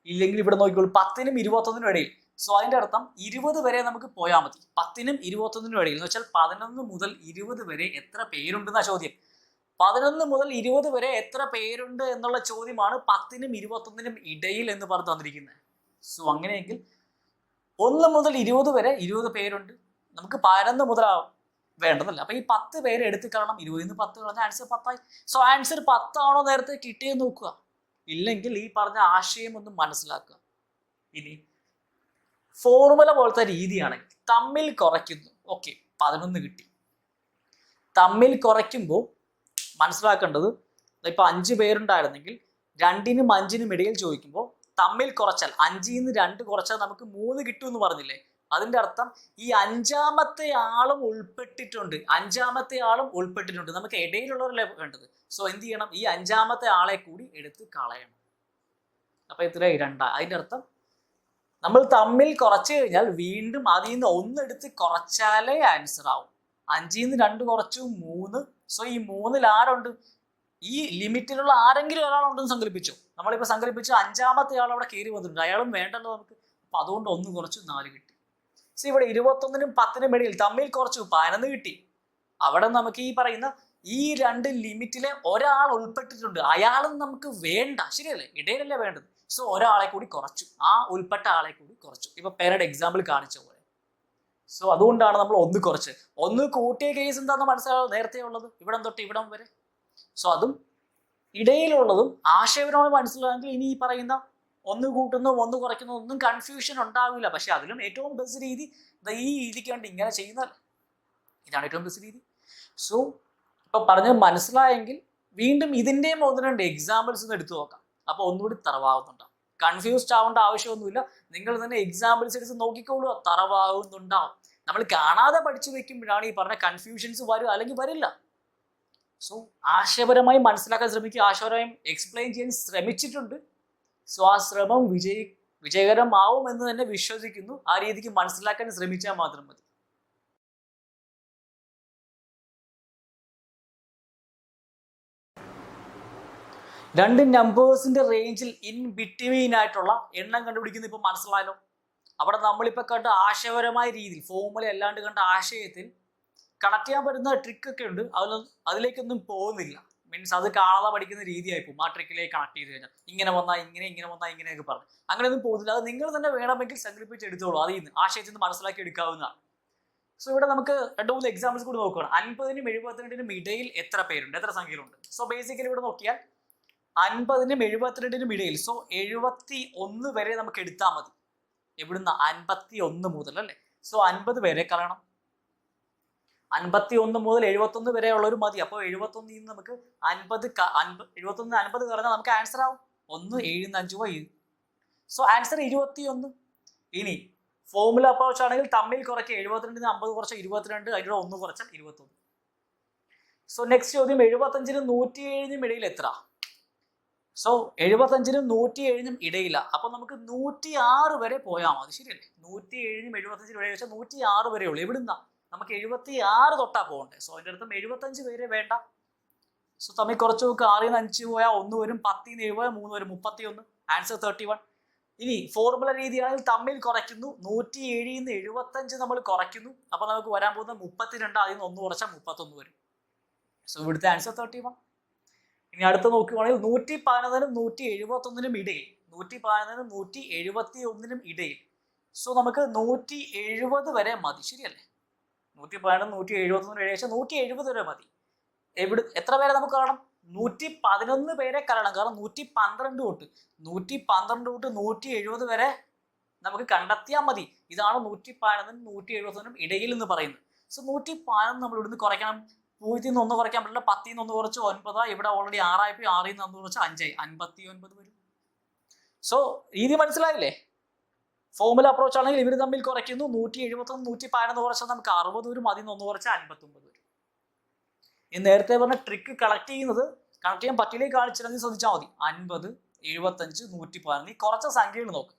ഇല്ലെങ്കിൽ ഇവിടെ നോക്കിക്കോളൂ, 10നും 21നും ഇടയിൽ. സോ അതിന്റെ അർത്ഥം 20 വരെ നമുക്ക് പോയാൽ മതി. 10നും 21നും ഇടയിൽ എന്ന് വെച്ചാൽ 11 മുതൽ 20 വരെ എത്ര പേരുണ്ടെന്ന ചോദ്യം. 11 മുതൽ 20 വരെ എത്ര പേരുണ്ട് എന്നുള്ള ചോദ്യമാണ് 10നും 21നും ഇടയിൽ എന്ന് പറഞ്ഞു തന്നിരിക്കുന്നത്. സോ അങ്ങനെയെങ്കിൽ 1 മുതൽ 20 വരെ 20 പേരുണ്ട്. നമുക്ക് 11 മുതലാവും വേണ്ടതല്ല. അപ്പൊ ഈ 10 പേര് എടുത്ത് കളയണം. 20ൽ 10 കളഞ്ഞ ആൻസർ 10 ആയി. സോ ആൻസർ 10 ആണോ നേരത്തെ കിട്ടിയെന്ന് നോക്കുക. ഇല്ലെങ്കിൽ ഈ പറഞ്ഞ ആശയം ഒന്ന് മനസ്സിലാക്കുക. ഇനി ഫോർമുല പോലത്തെ രീതിയാണെങ്കിൽ തമ്മിൽ കുറയ്ക്കുന്നു. ഓക്കെ, 11 കിട്ടി. തമ്മിൽ കുറയ്ക്കുമ്പോൾ മനസ്സിലാക്കേണ്ടത്, ഇപ്പൊ 5 പേരുണ്ടായിരുന്നെങ്കിൽ 2നും 5നും ഇടയിൽ ചോദിക്കുമ്പോൾ തമ്മിൽ കുറച്ചാൽ 5ൽ നിന്ന് 2 കുറച്ചാൽ നമുക്ക് 3 കിട്ടും എന്ന് പറഞ്ഞില്ലേ? അതിന്റെ അർത്ഥം ഈ 5ാമത്തെ ആളും ഉൾപ്പെട്ടിട്ടുണ്ട്. 5ാമത്തെ ആളും ഉൾപ്പെട്ടിട്ടുണ്ട്. നമുക്ക് ഇടയിലുള്ളവരല്ലേ വേണ്ടത്. സോ എന്ത് ചെയ്യണം? ഈ 5ാമത്തെ ആളെ കൂടി എടുത്ത് കളയണം. അപ്പൊ ഇത്രയായി 2. അതിന്റെ അർത്ഥം നമ്മൾ തമ്മിൽ കുറച്ചു കഴിഞ്ഞാൽ വീണ്ടും അതിൽ നിന്ന് 1 എടുത്ത് കുറച്ചാലേ ആൻസർ ആവും. 5ൽ നിന്ന് 2 കുറച്ചു 3. സോ ഈ 3ൽ ആരുണ്ട്? ഈ ലിമിറ്റിലുള്ള ആരെങ്കിലും ഒരാളുണ്ടെന്ന് സങ്കല്പിച്ചു. നമ്മളിപ്പോ സങ്കല്പിച്ചു 5ാമത്തെ ആൾ അവിടെ കയറി വന്നിട്ടുണ്ട്. അയാളും വേണ്ടല്ലോ നമുക്ക്. അപ്പൊ അതുകൊണ്ട് 1 കുറച്ചു 4 കിട്ടി. സോ ഇവിടെ 21നും 10നും ഇടയിൽ തമ്മിൽ കുറച്ചു 11 കിട്ടി. അവിടെ നമുക്ക് ഈ പറയുന്ന ഈ 2 ലിമിറ്റിലെ ഒരാൾ ഉൾപ്പെട്ടിട്ടുണ്ട്. അയാളും നമുക്ക് വേണ്ട, ശരിയല്ലേ? ഇടയിലല്ലേ വേണ്ടത്. സോ ഒരാളെ കൂടി കുറച്ചു, ആ ഉൾപ്പെട്ട ആളെ കൂടി കുറച്ചു. ഇപ്പൊ പേരുടെ എക്സാമ്പിൾ കാണിച്ച പോലെ. സോ അതുകൊണ്ടാണ് നമ്മൾ 1 കുറച്ച്. 1 കൂട്ടിയ കേസ് എന്താണെന്ന് മനസ്സിലാവും. നേരത്തെ ഉള്ളത് ഇവിടം തൊട്ട് ഇവിടം വരെ. സോ അതും ഇടയിലുള്ളതും ആശയപരമായി മനസ്സിലായെങ്കിൽ ഇനി ഈ പറയുന്ന 1 കൂട്ടുന്നു 1 കുറയ്ക്കുന്നു ഒന്നും കൺഫ്യൂഷൻ ഉണ്ടാവില്ല. പക്ഷെ അതിലും ഏറ്റവും ബെസ്റ്റ് രീതി ഈ രീതിക്ക് വേണ്ടി ഇങ്ങനെ ചെയ്യുന്നതല്ല. ഇതാണ് ഏറ്റവും ബെസ്റ്റ് രീതി. സോ ഇപ്പൊ പറഞ്ഞത് മനസ്സിലായെങ്കിൽ വീണ്ടും ഇതിന്റെയും 1-2 എക്സാമ്പിൾസ് ഒന്ന് എടുത്തു നോക്കാം. അപ്പൊ ഒന്നുകൂടി തറവാകുന്നുണ്ടാവും. കൺഫ്യൂസ്ഡ് ആവേണ്ട ആവശ്യമൊന്നുമില്ല. നിങ്ങൾ തന്നെ എക്സാമ്പിൾസ് എടുത്ത് നോക്കിക്കോളൂ. തറവാകുന്നുണ്ടാവും. നമ്മൾ കാണാതെ പഠിച്ചു വെക്കുമ്പോഴാണ് ഈ പറഞ്ഞ കൺഫ്യൂഷൻസ് വരും, അല്ലെങ്കിൽ വരില്ല. സോ ആശയപരമായി മനസ്സിലാക്കാൻ ശ്രമിക്കുക. ആശയപരമായി എക്സ്പ്ലെയിൻ ചെയ്യാൻ ശ്രമിച്ചിട്ടുണ്ട്. സോ ആ ശ്രമം വിജയകരമാവും എന്ന് തന്നെ വിശ്വസിക്കുന്നു. ആ രീതിക്ക് മനസ്സിലാക്കാൻ ശ്രമിച്ചാൽ മാത്രം മതി. രണ്ട് നമ്പേഴ്സിന്റെ റേഞ്ചിൽ ഇൻ ബിറ്റ്വീൻ ആയിട്ടുള്ള എണ്ണം കണ്ടുപിടിക്കുന്നത് ഇപ്പൊ മനസ്സിലായല്ലോ. അവിടെ നമ്മളിപ്പോ കണ്ട ആശയപരമായ രീതിയിൽ ഫോർമുല അല്ലാണ്ട് കണ്ട ആശയത്തിൽ കണക്ട് ചെയ്യാൻ പറ്റുന്ന ട്രിക്ക് ഒക്കെ ഉണ്ട്. അതിലേക്കൊന്നും പോകുന്നില്ല. മീൻസ് അത് കാണാതെ പഠിക്കുന്ന രീതിയായി പോകും. ആ ട്രിക്കിലേക്ക് കണക്ട് ചെയ്ത് കഴിഞ്ഞാൽ ഇങ്ങനെ വന്നാൽ ഇങ്ങനെ, ഇങ്ങനെ വന്നാൽ ഇങ്ങനെയൊക്കെ പറഞ്ഞു അങ്ങനെയൊന്നും പോകുന്നില്ല. അത് നിങ്ങൾ തന്നെ വേണമെങ്കിൽ സങ്കല്പിച്ച് എടുത്തോളൂ. അതിൽ നിന്ന് ആശയത്തിൽ നിന്ന് മനസ്സിലാക്കി എടുക്കാവുന്നതാണ്. സോ ഇവിടെ നമുക്ക് 2-3 എക്സാമ്പിൾസ് കൂടി നോക്കുകയാണ്. 50നും 72നും ഇടയിൽ എത്ര പേരുണ്ട്, എത്ര സംഖ്യകളുണ്ട്? സോ ബേസിക്കലി ഇവിടെ നോക്കിയാൽ 50നും 72നും ഇടയിൽ. സോ 71 വരെ നമുക്ക് എടുത്താൽ മതി. എവിടുന്ന്? 51 മുതൽ അല്ലേ? സോ 50 പേരെ കളയണം. 51 മുതൽ 71 വരെ ഉള്ളൊരു മതി. അപ്പോൾ 71 നിന്ന് നമുക്ക് 71 50 കളഞ്ഞാൽ നമുക്ക് ആൻസർ ആവും 1 7 5 7. So answer 21. ഇനി ഫോർമുല അപ്രോച്ച് ആണെങ്കിൽ തമ്മിൽ കുറയ്ക്കുക. 72 50 കുറച്ച് 22, അതിലൂടെ 1 കുറച്ചാൽ 21. സോ നെക്സ്റ്റ് ചോദ്യം 75നും 107നും ഇടയിൽ എത്ര? സോ 75നും 107നും ഇടയില്ല. അപ്പൊ നമുക്ക് 106 വരെ പോയാൽ മതി, ശരിയല്ലേ? 107നും 75നും ഇടയിൽ വെച്ചാൽ 106 വരെ ഉള്ളൂ. എവിടുന്ന? നമുക്ക് 76 തൊട്ടാ പോകണ്ടേ. സോ അതിന്റെ അടുത്തും 75 പേരെ വേണ്ട. സോ തമ്മിൽ കുറച്ച് നോക്കുക. 6ൽ നിന്ന് 5 പോയാൽ 1 വരും, 10ൽ നിന്ന് 7 പോയാൽ 3 വരും, 31. ആൻസർ 31. ഇനി ഫോർമുല രീതിയാണെങ്കിൽ തമ്മിൽ കുറയ്ക്കുന്നു. 107ൽ നിന്ന് 75 നമ്മൾ കുറയ്ക്കുന്നു. അപ്പൊ നമുക്ക് വരാൻ പോകുന്നത് 32. അതിൽ നിന്ന് 1 കുറച്ചാൽ 31 വരും. സോ ഇവിടുത്തെ ആൻസർ 31. ഇനി അടുത്ത് നോക്കുകയാണെങ്കിൽ 111നും 171നും ഇടയിൽ. 111നും 171നും ഇടയിൽ. സോ നമുക്ക് 170 വരെ മതി, ശരിയല്ലേ? 111 171 ഇടയിൽ 170 വരെ മതി. എത്ര പേരെ നമുക്ക് കാണണം? 111 പേരെ കാണണം. കാരണം 112 തൊട്ട് 170 വരെ നമുക്ക് കണ്ടെത്തിയാൽ മതി. ഇതാണ് 111 170 ഇടയിൽ എന്ന് പറയുന്നത്. സോ 111 നമ്മൾ ഇവിടുന്ന് കുറയ്ക്കണം. 0 1 കുറയ്ക്കാൻ പറ്റില്ല. 10 1 കുറച്ച് 9. ഇവിടെ ഓൾറെഡി 6 ആയി. 6 1 കുറച്ച് 5 59 വരും. സോ രീതി മനസ്സിലായില്ലേ? ഫോർമുല അപ്രോച്ച് ആണെങ്കിൽ ഇവർ തമ്മിൽ കുറയ്ക്കുന്നു. 171 111 കുറച്ചാൽ നമുക്ക് 60 വരും. അതിൽ നിന്ന് 1 കുറച്ചാൽ 59 വരും. ഈ നേരത്തെ പറഞ്ഞ ട്രിക്ക് കണക്ട് ചെയ്യാൻ പറ്റിയിലേക്ക് കാണിച്ചില്ലെങ്കിൽ ശ്രദ്ധിച്ചാൽ മതി. 50 75 111 ഈ കുറച്ച സംഖ്യകൾ നോക്ക്.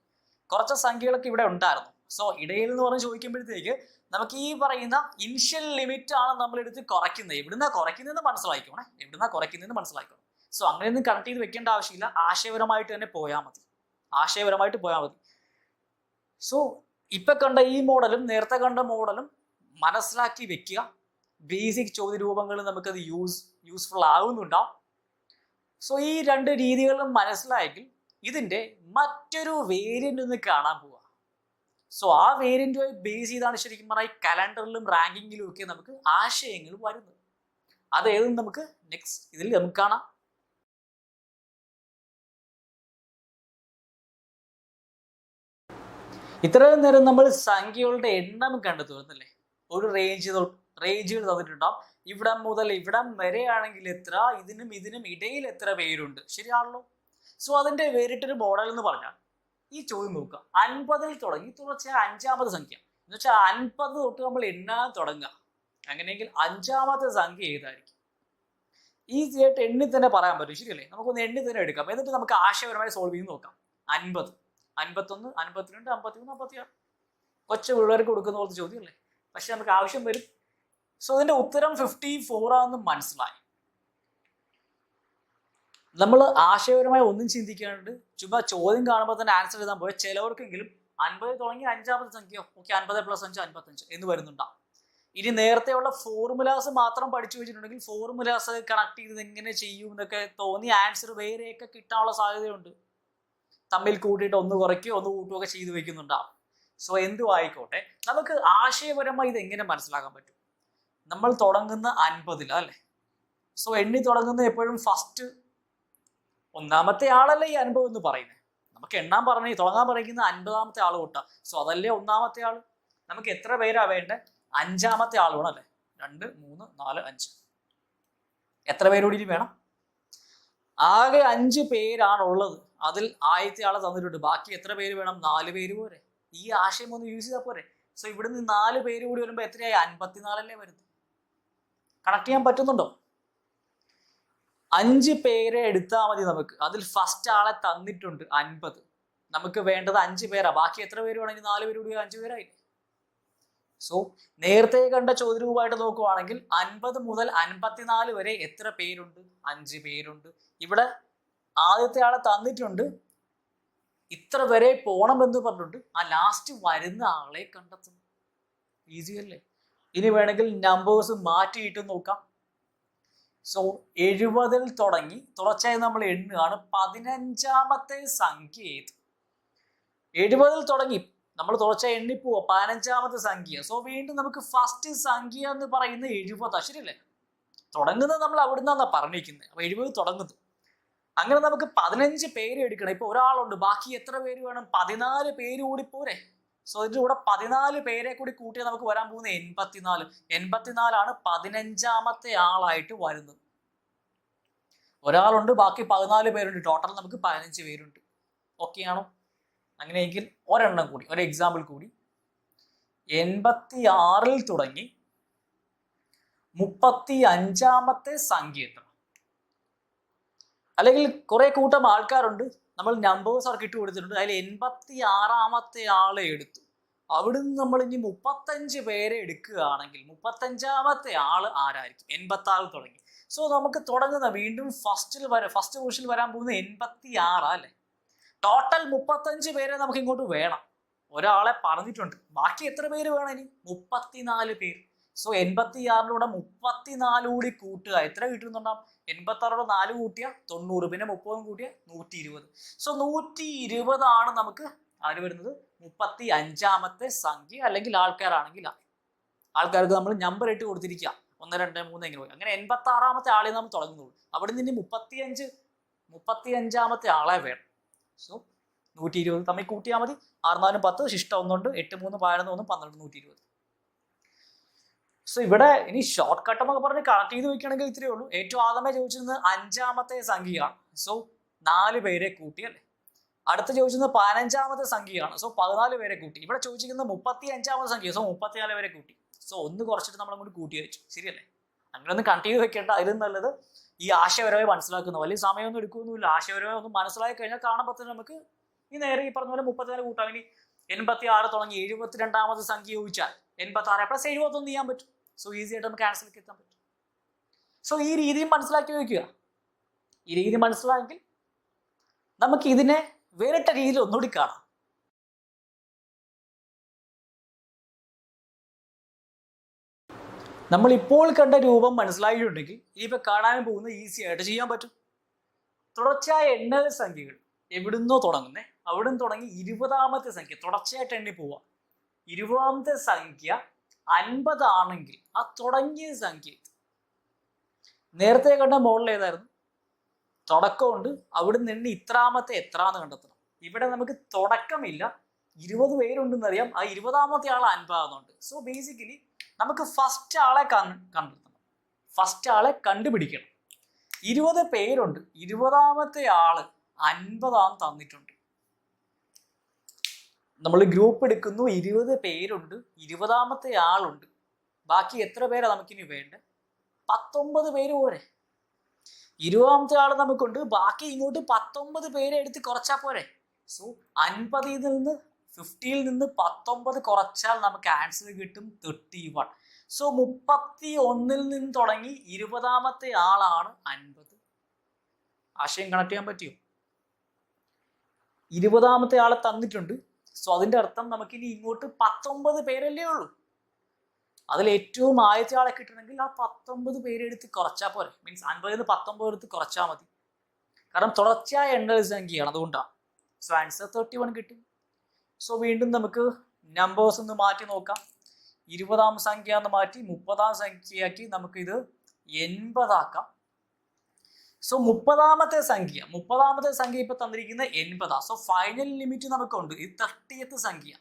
കുറച്ച സംഖ്യകളൊക്കെ ഇവിടെ ഉണ്ടായിരുന്നു. സോ ഇടയിൽ എന്ന് പറഞ്ഞ് ചോദിക്കുമ്പോഴത്തേക്ക് നമുക്ക് ഈ പറയുന്ന ഇനിഷ്യൽ ലിമിറ്റ് ആണ് നമ്മൾ എടുത്ത് കുറയ്ക്കുന്നത്. എവിടുന്നാ കുറയ്ക്കുന്നതെന്ന് മനസ്സിലാക്കണം. സോ അങ്ങനെയൊന്നും കണക്ട് ചെയ്ത് വെക്കേണ്ട ആവശ്യമില്ല. ആശയപരമായിട്ട് തന്നെ പോയാൽ മതി. സോ ഇപ്പൊ കണ്ട ഈ മോഡലും നേരത്തെ കണ്ട മോഡലും മനസ്സിലാക്കി വെക്കുക. ബേസിക് ചോദ്യ രൂപങ്ങൾ നമുക്കത് യൂസ്ഫുൾ ആവുന്നുണ്ടാവും. സോ ഈ 2 രീതികളും മനസ്സിലായെങ്കിൽ ഇതിന്റെ മറ്റൊരു വേരിയന്റ് ഒന്ന് കാണാൻ പോവാ. സോ ആ വേരിയന്റുമായി ബേസ് ചെയ്താണ് ശരിക്കും പറഞ്ഞാൽ കലണ്ടറിലും റാങ്കിങ്ങിലും ഒക്കെ നമുക്ക് ആശയങ്ങൾ വരുന്നത്. അതേതും നമുക്ക് നെക്സ്റ്റ് ഇതിൽ നമുക്ക് കാണാം. ഇത്രയും നേരം നമ്മൾ സംഖ്യകളുടെ എണ്ണം കണ്ടെത്തുന്നല്ലേ. ഒരു റേഞ്ചുകൾ തന്നിട്ടുണ്ടാവും. ഇവിടം മുതൽ ഇവിടം വരെയാണെങ്കിൽ എത്ര, ഇതിനും ഇടയിൽ എത്ര പേരുണ്ട്. ശരിയാണല്ലോ. സോ അതിന്റെ വേറിട്ടൊരു മോഡൽ എന്ന് പറഞ്ഞാൽ ഈ ചോദ്യം നോക്കുക. 50 തുടങ്ങി തുടർച്ചയായ 5ാമത്തെ സംഖ്യ എന്ന് വെച്ചാൽ 50 തൊട്ട് നമ്മൾ എണ്ണാൻ തുടങ്ങുക. അങ്ങനെയെങ്കിൽ 5ാമത്തെ സംഖ്യ ഏതായിരിക്കും? ഈസിയായിട്ട് എണ്ണി തന്നെ പറയാൻ പറ്റും. ശരിയല്ലേ? നമുക്കൊന്ന് എണ്ണി തന്നെ എടുക്കാം. എന്നിട്ട് നമുക്ക് ആശയപരമായി സോൾവ് ചെയ്ത് നോക്കാം. 50 51 52 53 56 കൊച്ചു പിള്ളേർക്ക് കൊടുക്കുന്ന പോലത്തെ ചോദ്യമല്ലേ. പക്ഷെ നമുക്ക് ആവശ്യം വരും. സോ ഇതിന്റെ ഉത്തരം 54 ആണെന്ന് മനസ്സിലായി. നമ്മൾ ആശയപരമായി ഒന്നും ചിന്തിക്കാണ്ട് ചുമ്മാ ചോദ്യം കാണുമ്പോൾ തന്നെ ആൻസർ എഴുതാൻ പോയ ചിലവർക്കെങ്കിലും 50 തുടങ്ങി 5ാമത്തെ സംഖ്യ 50 + 5 55 എന്ന് വരുന്നുണ്ടാവും. ഇനി നേരത്തെയുള്ള ഫോർമുലാസ് മാത്രം പഠിച്ചു വെച്ചിട്ടുണ്ടെങ്കിൽ ഫോർമുലാസ് കണക്ട് ചെയ്ത് എങ്ങനെ ചെയ്യും എന്നൊക്കെ തോന്നി ആൻസർ വേറെയൊക്കെ കിട്ടാനുള്ള സാധ്യതയുണ്ട്. തമ്മിൽ കൂട്ടിയിട്ട് ഒന്ന് കുറയ്ക്കുകയോ ഒന്ന് കൂട്ടുകയൊക്കെ ചെയ്തു വെക്കുന്നുണ്ടാവും. സോ എന്തു ആയിക്കോട്ടെ, നമുക്ക് ആശയപരമായി ഇത് എങ്ങനെ മനസ്സിലാക്കാൻ പറ്റും? നമ്മൾ തുടങ്ങുന്ന 50 അല്ലേ. സോ എണ്ണി തുടങ്ങുന്ന എപ്പോഴും ഫസ്റ്റ് ഒന്നാമത്തെ ആളല്ലേ ഈ 50 എന്ന് പറയുന്നത്. നമുക്ക് എണ്ണാൻ തുടങ്ങാൻ പറയുന്നത് 50ാമത്തെ ആൾ തൊട്ടാ. സോ അതല്ലേ ഒന്നാമത്തെ ആള്. നമുക്ക് എത്ര പേരാ വേണ്ടേ? 5ാമത്തെ ആൾ വേണം അല്ലേ. 2 3 4 5 എത്ര പേരോടി വേണം? ആകെ 5 പേരാണുള്ളത്. അതിൽ ആദ്യത്തെ ആളെ തന്നിട്ടുണ്ട്. ബാക്കി എത്ര പേര് വേണം? 4 പേര് പോരെ. ഈ ആശയം ഒന്ന് യൂസ് ചെയ്താൽ പോരെ. സോ ഇവിടുന്ന് 4 പേര് കൂടി വരുമ്പോൾ എത്രയായി? 54 വരുന്നത്. കണക്ട് ചെയ്യാൻ പറ്റുന്നുണ്ടോ? 5 പേരെ എടുത്താൽ മതി നമുക്ക്. അതിൽ ഫസ്റ്റ് ആളെ തന്നിട്ടുണ്ട് 50. നമുക്ക് വേണ്ടത് 5 പേരാ. ബാക്കി എത്ര പേര് വേണമെങ്കിൽ 4 പേര് കൂടി 5 പേരായി. സോ നേരത്തെ കണ്ട ചോദ്യരൂപമായിട്ട് നോക്കുവാണെങ്കിൽ 50 മുതൽ 54 വരെ എത്ര പേരുണ്ട്? 5 പേരുണ്ട്. ഇവിടെ ആദ്യത്തെ ആളെ തന്നിട്ടുണ്ട്, ഇത്ര വരെ പോണമെന്ന് പറഞ്ഞിട്ടുണ്ട്. ആ ലാസ്റ്റ് വരുന്ന ആളെ കണ്ടെത്തും. ഈസി അല്ലേ? ഇനി വേണമെങ്കിൽ നമ്പേഴ്സ് മാറ്റിയിട്ട് നോക്കാം. സോ 70 തുടങ്ങി തുടർച്ചയായി നമ്മൾ എണ്ണുകയാണ്. 15ാമത്തെ സംഖ്യ ഏത്? 70 തുടങ്ങി നമ്മൾ തുടർച്ചയായി എണ്ണിപ്പോവാ. 15ാമത്തെ സംഖ്യ. സോ വീണ്ടും നമുക്ക് ഫസ്റ്റ് സംഖ്യ എന്ന് പറയുന്നത് 70. ശരിയല്ലേ? തുടങ്ങുന്നത് നമ്മൾ അവിടുന്നാ പറഞ്ഞിരിക്കുന്നത്. അപ്പൊ 70 തുടങ്ങുന്നു. അങ്ങനെ നമുക്ക് 15 പേര് എടുക്കണം. ഇപ്പൊ ഒരാളുണ്ട്, ബാക്കി എത്ര പേര് വേണം? 14 പേര് കൂടി പോരെ. സോ ഇതിന്റെ കൂടെ 14 പേരെ കൂടി കൂട്ടിയാൽ നമുക്ക് വരാൻ പോകുന്നത് 84. 84 ആണ് 15ാമത്തെ ആളായിട്ട് വരുന്നത്. ഒരാളുണ്ട്, ബാക്കി 14 പേരുണ്ട്. ടോട്ടൽ നമുക്ക് 15 പേരുണ്ട്. ഓക്കെ ആണോ? അങ്ങനെയെങ്കിൽ ഒരെണ്ണം കൂടി, ഒരു എക്സാമ്പിൾ കൂടി. 86 തുടങ്ങി 35ാമത്തെ സംഖ്യ എത്ര? അല്ലെങ്കിൽ കുറെ കൂട്ടം ആൾക്കാരുണ്ട്, നമ്മൾ നമ്പേഴ്സ് അവർക്ക് ഇട്ട് കൊടുത്തിട്ടുണ്ട്. അതിൽ 86ാമത്തെ ആളെ എടുത്തു. അവിടുന്ന് നമ്മൾ ഇനി 35 പേരെ എടുക്കുകയാണെങ്കിൽ 35ാമത്തെ ആള് ആരായിരിക്കും? 86 തുടങ്ങി. സോ നമുക്ക് തുടങ്ങുന്ന വീണ്ടും ഫസ്റ്റ് പൊസിഷനിൽ വരാൻ പോകുന്നത് 86 അല്ലേ. ടോട്ടൽ 35 പേരെ നമുക്ക് ഇങ്ങോട്ട് വേണം. ഒരാളെ പറഞ്ഞിട്ടുണ്ട്, ബാക്കി എത്ര പേര് വേണം? ഇനി 34 പേര്. സോ 86 34 കൂടി കൂട്ടുക. എത്ര കിട്ടുന്നുണ്ടാവും? 86 4 കൂട്ടിയ 90, പിന്നെ 30 കൂട്ടിയ 120. സോ 120 ആണ് നമുക്ക് ആര് വരുന്നത്? 35ാമത്തെ സംഖ്യ. അല്ലെങ്കിൽ ആൾക്കാരാണെങ്കിൽ ആൾക്കാർക്ക് നമ്മൾ നമ്പർ ഇട്ട് കൊടുത്തിരിക്കുക. 1 2 3 എങ്ങനെ പോയി, അങ്ങനെ 86ാമത്തെ ആളെ നമ്മൾ തുടങ്ങുന്നുള്ളൂ. അവിടെ നിന്ന് 35ാമത്തെ ആളെ വേണം. സോ 120 തമ്മിൽ കൂട്ടിയാൽ മതി. 6 4 10, ശിഷ്ട 1 ഉണ്ട്, 8 3 11 1 12 120. സോ ഇവിടെ ഇനി ഷോർട്ട് കട്ട് എന്നൊക്കെ പറഞ്ഞ് കണക്ട് ചെയ്ത് വെക്കുകയാണെങ്കിൽ ഇത്രയേ ഉള്ളൂ. ഏറ്റവും ആദ്യമേ ചോദിച്ചിരുന്നത് 5ാമത്തെ സംഖ്യയാണ്. സോ 4 പേരെ കൂട്ടി അല്ലേ. അടുത്ത് ചോദിച്ചിരുന്നത് 15ാമത്തെ സംഖ്യയാണ്. സോ 14 പേരെ കൂട്ടി. ഇവിടെ ചോദിച്ചിരിക്കുന്നത് 35ാമത്തെ സംഖ്യ. സോ 34 പേരെ കൂട്ടി. സോ 1 കുറച്ചിട്ട് നമ്മൾ അങ്ങോട്ട് കൂട്ടി വെച്ചു. ശരിയല്ലേ? അങ്ങനെ ഒന്ന് കണക്ട് ചെയ്ത് വെക്കേണ്ട. അതിലും നല്ലത് ഈ ആശയപരമായി മനസ്സിലാക്കുന്ന, വലിയ സമയമൊന്നും എടുക്കുകയൊന്നുമില്ല. ആശയപരമായി ഒന്ന് മനസ്സിലാക്കി കഴിഞ്ഞാൽ കാണുമ്പോൾ തന്നെ നമുക്ക് ഈ നേരെ ഈ പറഞ്ഞ പോലെ 34 കൂട്ടാം. ഇനി 86 തുടങ്ങി 72ാമത്തെ സംഖ്യ ചോദിച്ചാൽ 86 + 71 ചെയ്യാൻ പറ്റും. സോ ഈസി ആയിട്ട് നമുക്ക് ആൻസറിലേക്ക് എത്താൻ പറ്റും. സോ ഈ രീതിയും മനസ്സിലാക്കി വയ്ക്കുക. ഈ രീതി മനസ്സിലായെങ്കിൽ നമുക്ക് ഇതിനെ വേറിട്ട രീതിയിൽ ഒന്നുകൂടി കാണാം. നമ്മൾ ഇപ്പോൾ കണ്ട രൂപം മനസ്സിലായിട്ടുണ്ടെങ്കിൽ ഇനിയിപ്പോൾ കാണാൻ പോകുന്ന ഈസി ആയിട്ട് ചെയ്യാൻ പറ്റും. തുടർച്ചയായ എണ്ണൽ സംഖ്യകൾ എവിടുന്നോ തുടങ്ങുന്നേ, അവിടുന്ന് തുടങ്ങി 20ാമത്തെ സംഖ്യ തുടർച്ചയായിട്ട് എണ്ണി പോവാം. 20ാമത്തെ സംഖ്യ 50 ആണെങ്കിൽ ആ തുടങ്ങിയ സംഖ്യ നേരത്തെ കണ്ട മോഡൽ ഏതായിരുന്നു? തുടക്കമുണ്ട്, അവിടുന്ന് എണ്ണി ഇത്രാമത്തെ എത്രാന്ന് കണ്ടെത്തണം. ഇവിടെ നമുക്ക് തുടക്കമില്ല, 20 പേരുണ്ടെന്ന് അറിയാം. ആ 20ാമത്തെ ആൾ 50 ആകുന്നുണ്ട്. സോ ബേസിക്കലി നമുക്ക് ഫസ്റ്റ് ആളെ കണ്ടെത്തണം, ഫസ്റ്റ് ആളെ കണ്ടുപിടിക്കണം. 20 പേരുണ്ട്, 20ാമത്തെ ആള് 50 തന്നിട്ടുണ്ട്. നമ്മൾ ഗ്രൂപ്പ് എടുക്കുന്നു, 20 പേരുണ്ട്, 20ാമത്തെ ആളുണ്ട്. ബാക്കി എത്ര പേരാ നമുക്കിനി വേണ്ടേ? 19 പേര് പോരെ. 20ാമത്തെ ആൾ നമുക്കുണ്ട്, ബാക്കി ഇങ്ങോട്ട് 19 പേരെ എടുത്ത് കുറച്ചാൽ പോരെ. സോ 50ൽ നിന്ന് 50ൽ നിന്ന് 19 കുറച്ചാൽ നമുക്ക് ആൻസർ കിട്ടും 31. സോ 31ൽ നിന്ന് തുടങ്ങി 20ാമത്തെ ആളാണ് 50. ആശയം കണക്ട് ചെയ്യാൻ പറ്റിയോ? 20ാമത്തെ ആളെ തന്നിട്ടുണ്ട്. സോ അതിന്റെ അർത്ഥം നമുക്കിനി ഇങ്ങോട്ട് 19 പേരല്ലേ ഉള്ളൂ. അതിൽ ഏറ്റവും ആദ്യത്തെ ആളെ കിട്ടണമെങ്കിൽ ആ 19 പേരെടുത്ത് കുറച്ചാൽ പോരെ. മീൻസ് 50ൽ നിന്ന് 19 എടുത്ത് കുറച്ചാൽ മതി. കാരണം തുടർച്ചയായ എണ്ണൽ സംഖ്യയാണ്, അതുകൊണ്ടാണ്. സോ ആൻസർ 31 കിട്ടും. സോ വീണ്ടും നമുക്ക് നമ്പേഴ്സ് ഒന്ന് മാറ്റി നോക്കാം. 20ാം സംഖ്യ എന്ന് മാറ്റി 30ാം സംഖ്യയാക്കി നമുക്കിത് 80 ആക്കാം. സോ 30ാമത്തെ സംഖ്യ ഇപ്പൊ തന്നിരിക്കുന്നത് 80. സോ ഫൈനൽ ലിമിറ്റ് നമുക്കുണ്ട്, ഇത് 30th സംഖ്യ.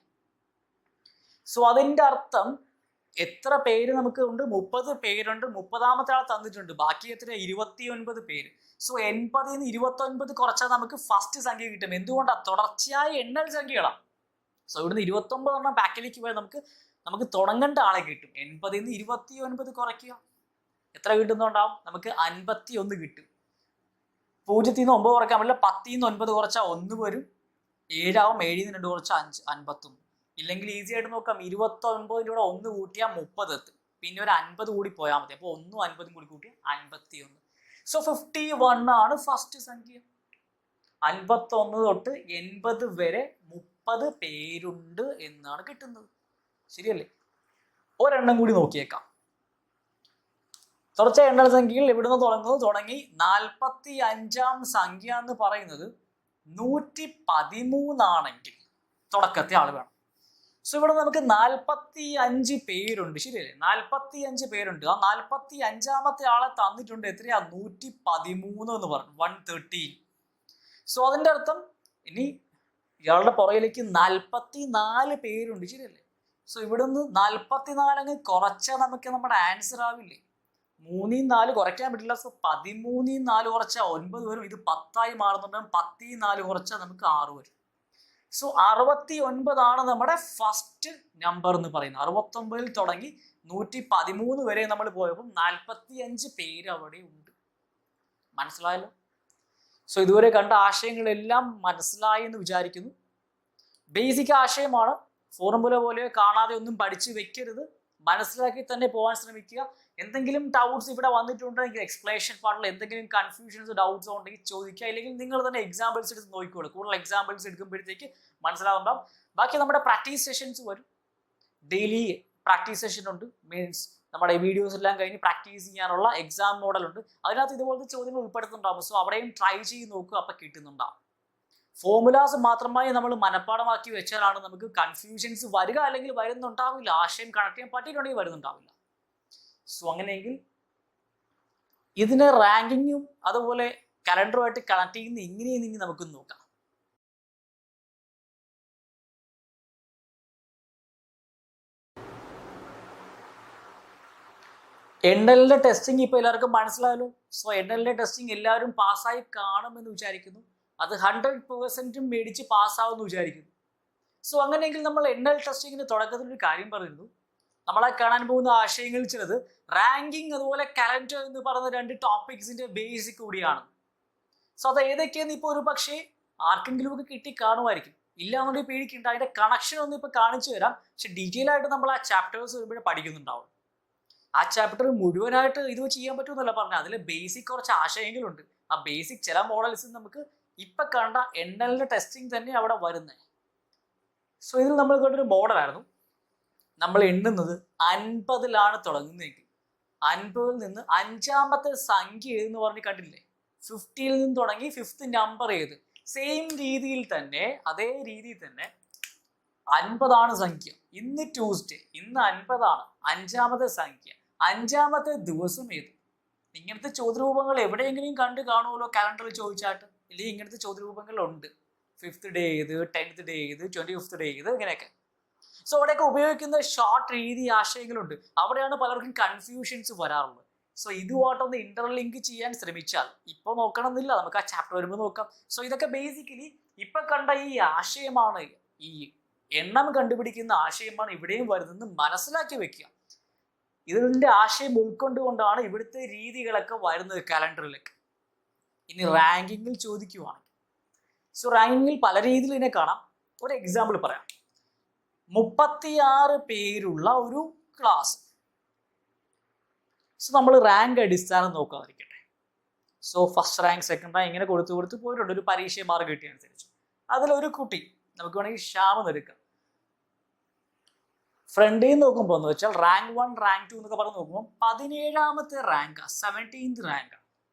സോ അതിന്റെ അർത്ഥം എത്ര പേര് നമുക്ക് ഉണ്ട്? 30 പേരുണ്ട്. 30ാമത്തെ ആൾ തന്നിട്ടുണ്ട്, ബാക്കി എത്ര? 29 പേര്. സോ 80ൽ നിന്ന് 29 കുറച്ചാൽ നമുക്ക് ഫസ്റ്റ് സംഖ്യ കിട്ടും. എന്തുകൊണ്ടാണ്? തുടർച്ചയായ എണ്ണൽ സംഖ്യകളാണ്. സോ ഇവിടുന്ന് 29 എണ്ണം ബാക്കിലേക്ക് പോയാൽ നമുക്ക് തുടങ്ങേണ്ട ആളെ കിട്ടും. 80ൽ നിന്ന് 29 കുറയ്ക്കുക, എത്ര കിട്ടുന്നുണ്ടാവും? നമുക്ക് 51 കിട്ടും. 0ൽ നിന്ന് 9 കുറയ്ക്കാൻ പറ്റില്ല. 10ൽ നിന്ന് 9 കുറച്ചാൽ 1 വരും, 7 ആവും. 7ൽ നിന്ന് 2 കുറച്ചാൽ 5, 51. ഇല്ലെങ്കിൽ ഈസി ആയിട്ട് നോക്കാം, 29 1 കൂട്ടിയാൽ 30 എത്തും. പിന്നെ ഒരു 50 കൂടി പോയാൽ മതി. അപ്പോൾ 1 50 കൂടി കൂട്ടിയാൽ 51. സോ 51 ആണ് ഫസ്റ്റ് സംഖ്യ. 51 തൊട്ട് 80 വരെ 30 പേരുണ്ട് എന്നാണ് കിട്ടുന്നത്. ശരിയല്ലേ? ഒരെണ്ണം കൂടി നോക്കിയേക്കാം. തുടർച്ച എണ്ണൽ സംഖ്യകൾ എവിടുന്ന് തുടങ്ങി 45ാം സംഖ്യ എന്ന് പറയുന്നത് 113 ആണെങ്കിൽ തുടക്കത്തെ ആൾ വേണം. സോ ഇവിടെ നമുക്ക് 45 പേരുണ്ട്. ശരിയല്ലേ? 45 പേരുണ്ട്. ആ 45ാമത്തെ ആളെ തന്നിട്ടുണ്ട്. എത്രയാ? 113 എന്ന് പറഞ്ഞു, 113. സോ അതിന്റെ അർത്ഥം ഇനി ഇയാളുടെ പുറകിലേക്ക് 44 പേരുണ്ട്. ശരിയല്ലേ? സോ ഇവിടുന്ന് 44 അങ്ങ് കുറച്ചാൽ നമുക്ക് നമ്മുടെ ആൻസർ ആവില്ലേ? 3ൽ 4 കുറയ്ക്കാൻ പറ്റില്ല. സോ 13ൽ 4 കുറച്ചാൽ 9 വരും. ഇത് 10 മാറുന്നുണ്ടെങ്കിൽ 10ൽ 4 കുറച്ചാൽ നമുക്ക് 6 വരും. സോ 69 ആണ് നമ്മുടെ ഫസ്റ്റ് നമ്പർ എന്ന് പറയുന്നത്. 69ൽ തുടങ്ങി 113 വരെ നമ്മൾ പോയപ്പോൾ 45 പേര് അവിടെ ഉണ്ട്. മനസ്സിലായല്ലോ? സോ ഇതുവരെ കണ്ട ആശയങ്ങളെല്ലാം മനസ്സിലായി എന്ന് വിചാരിക്കുന്നു. ബേസിക് ആശയമാണ്. ഫോർമുല പോലെ കാണാതെ ഒന്നും പഠിച്ചു വെക്കരുത്. മനസ്സിലാക്കി തന്നെ പോകാൻ ശ്രമിക്കുക. എന്തെങ്കിലും ഡൗട്ട്സ് ഇവിടെ വന്നിട്ടുണ്ടെങ്കിൽ എക്സ്പ്ലനേഷൻ പാർട്ടിൽ എന്തെങ്കിലും കൺഫ്യൂഷൻസ് ഡൗട്ട്സോ ഉണ്ടെങ്കിൽ ചോദിക്കുക. അല്ലെങ്കിൽ നിങ്ങൾ തന്നെ എക്സാമ്പിൾസ് എടുത്ത് നോക്കിക്കോളൂ. കൂടുതൽ എക്സാമ്പിൾസ് എടുക്കുമ്പോഴത്തേക്ക് മനസ്സിലാവുണ്ടാവും. ബാക്കി നമ്മുടെ പ്രാക്ടീസ് സെഷൻസ് വരും. ഡെയിലി പ്രാക്ടീസ് സെഷൻ ഉണ്ട്. മീൻസ് നമ്മുടെ വീഡിയോസ് എല്ലാം കഴിഞ്ഞ് പ്രാക്ടീസ് ചെയ്യാനുള്ള എക്സാം മോഡൽ ഉണ്ട്. അതിനകത്ത് ഇതുപോലത്തെ ചോദ്യങ്ങൾ ഉൾപ്പെടുത്തുന്നുണ്ടാവും. സോ അവിടെയും ട്രൈ ചെയ്ത് നോക്കുക, അപ്പം കിട്ടുന്നുണ്ടാവും. ഫോർമുലാസ് മാത്രമായി നമ്മൾ മനഃപ്പാടമാക്കി വെച്ചാലാണ് നമുക്ക് കൺഫ്യൂഷൻസ് വരിക. അല്ലെങ്കിൽ വരുന്നുണ്ടാവില്ല. ആശയം കണക്ട് ചെയ്യാൻ പറ്റിയിട്ടുണ്ടെങ്കിൽ വരുന്നുണ്ടാവില്ല. സോ അങ്ങനെയെങ്കിൽ ഇതിനെ റാങ്കിങ്ങും അതുപോലെ കലണ്ടറുമായിട്ട് കണക്ട് ചെയ്യുന്ന എങ്ങനെയെന്നെങ്കിൽ നമുക്ക് നോക്കാം. എണ്ണലിന്റെ ടെസ്റ്റിംഗ് ഇപ്പോൾ എല്ലാവർക്കും മനസ്സിലായല്ലോ. സോ എണ്ണലിന്റെ ടെസ്റ്റിംഗ് എല്ലാവരും പാസ്സായി കാണുമെന്ന് വിചാരിക്കുന്നു. അത് 100% മേടിച്ച് പാസ്സാവുമെന്ന് വിചാരിക്കുന്നു. സോ അങ്ങനെയെങ്കിൽ നമ്മൾ എണ്ണൽ ടെസ്റ്റിങ്ങിന് തുടക്കത്തിൽ ഒരു കാര്യം പറയുന്നു. നമ്മളെ കാണാൻ പോകുന്ന ആശയങ്ങൾ ചിലത് റാങ്കിങ് അതുപോലെ കലണ്ടർ എന്ന് പറയുന്ന 2 ടോപ്പിക്സിന്റെ ബേസിക് കൂടിയാണ്. സോ അത് ഏതൊക്കെയെന്ന് ഇപ്പോൾ ഒരു പക്ഷേ ആർക്കെങ്കിലും ഒക്കെ കിട്ടി കാണുമായിരിക്കും. ഇല്ലാന്നുണ്ടെങ്കിൽ പേടിക്കണ്ട, അതിന്റെ കണക്ഷൻ ഒന്നും ഇപ്പൊ കാണിച്ചു തരാം. പക്ഷെ ഡീറ്റെയിൽ ആയിട്ട് നമ്മൾ ആ ചാപ്റ്റേഴ്സ് വരുമ്പോഴേ പഠിക്കുന്നുണ്ടാവും. ആ ചാപ്റ്റർ മുഴുവനായിട്ട് ഇത് ചെയ്യാൻ പറ്റുമെന്നല്ല പറഞ്ഞത്, അതിൽ ബേസിക് കുറച്ച് ആശയങ്ങളുണ്ട്. ആ ബേസിക് ചില മോഡൽസ് നമുക്ക് ഇപ്പൊ കണ്ട എണ്ണലിന്റെ ടെസ്റ്റിംഗ് തന്നെ അവിടെ വരുന്നത്. സോ ഇതിൽ നമ്മൾ കണ്ടൊരു മോഡലായിരുന്നു. നമ്മൾ എണ്ണുന്നത് 50ലാണ് തുടങ്ങുന്നതെങ്കിൽ 50ൽ നിന്ന് 5ാമത്തെ സംഖ്യ ഏതെന്ന് പറഞ്ഞ് കണ്ടില്ലേ? 50ൽ നിന്ന് തുടങ്ങി 5th നമ്പർ ഏത്? സെയിം രീതിയിൽ തന്നെ, അതേ രീതിയിൽ തന്നെ 50ആണ് സംഖ്യ. ഇന്ന് ട്യൂസ്ഡേ, ഇന്ന് 50ആണ് 5ാമത്തെ സംഖ്യ. 5ാമത്തെ ദിവസം ഏത്? ഇങ്ങനത്തെ ചോദ്യരൂപങ്ങൾ എവിടെയെങ്കിലും കണ്ടു കാണുമല്ലോ കലണ്ടറിൽ ചോദിച്ചായിട്ട്. ഇല്ലെങ്കിൽ ഇങ്ങനത്തെ ചോദ്യരൂപങ്ങളുണ്ട്. 5th ഡേ ഏത്, 10th ഡേ ഏത്, 25th ഡേ ഏത്, ഇങ്ങനെയൊക്കെ. സോ അവിടെയൊക്കെ ഉപയോഗിക്കുന്ന ഷോർട്ട് രീതി ആശയങ്ങളുണ്ട്. അവിടെയാണ് പലർക്കും കൺഫ്യൂഷൻസ് വരാറുള്ളത്. സോ ഇതുമായിട്ടൊന്ന് ഇന്റർലിങ്ക് ചെയ്യാൻ ശ്രമിച്ചാൽ, ഇപ്പൊ നോക്കണമെന്നില്ല, നമുക്ക് ആ ചാപ്റ്റർ വരുമ്പോൾ നോക്കാം. സോ ഇതൊക്കെ ബേസിക്കലി ഇപ്പൊ കണ്ട ഈ ആശയമാണ്, ഈ എണ്ണം കണ്ടുപിടിക്കുന്ന ആശയമാണ് ഇവിടെയും വരുന്നത് മനസ്സിലാക്കി വെക്കുക. ഇതിന്റെ ആശയം ഉൾക്കൊണ്ടുകൊണ്ടാണ് ഇവിടുത്തെ രീതികളൊക്കെ വരുന്നത് കലണ്ടറിലേക്ക്. ഇനി റാങ്കിങ്ങിൽ ചോദിക്കുവാണെങ്കിൽ, സോ റാങ്കിങ്ങിൽ പല രീതിയിൽ ഇതിനെ കാണാം. ഒരു എക്സാമ്പിൾ പറയാം. 36 പേരുള്ള ഒരു ക്ലാസ്. സോ നമ്മൾ റാങ്ക് അടിസ്ഥാനം നോക്കാതിരിക്കട്ടെ. So first rank, second rank ഇങ്ങനെ കൊടുത്ത് പോയിട്ടുണ്ട്. ഒരു പരീക്ഷ മാർക്ക് കിട്ടിയ അനുസരിച്ച് അതിലൊരു കുട്ടി, നമുക്ക് വേണമെങ്കിൽ ശ്യാമം എടുക്കാം. ഫ്രണ്ടിൽ നിന്ന് നോക്കുമ്പോൾ എന്ന് വെച്ചാൽ റാങ്ക് 1, റാങ്ക് 2 എന്നൊക്കെ പറഞ്ഞ് നോക്കുമ്പോൾ 17ാമത്തെ റാങ്ക്, 17th റാങ്ക്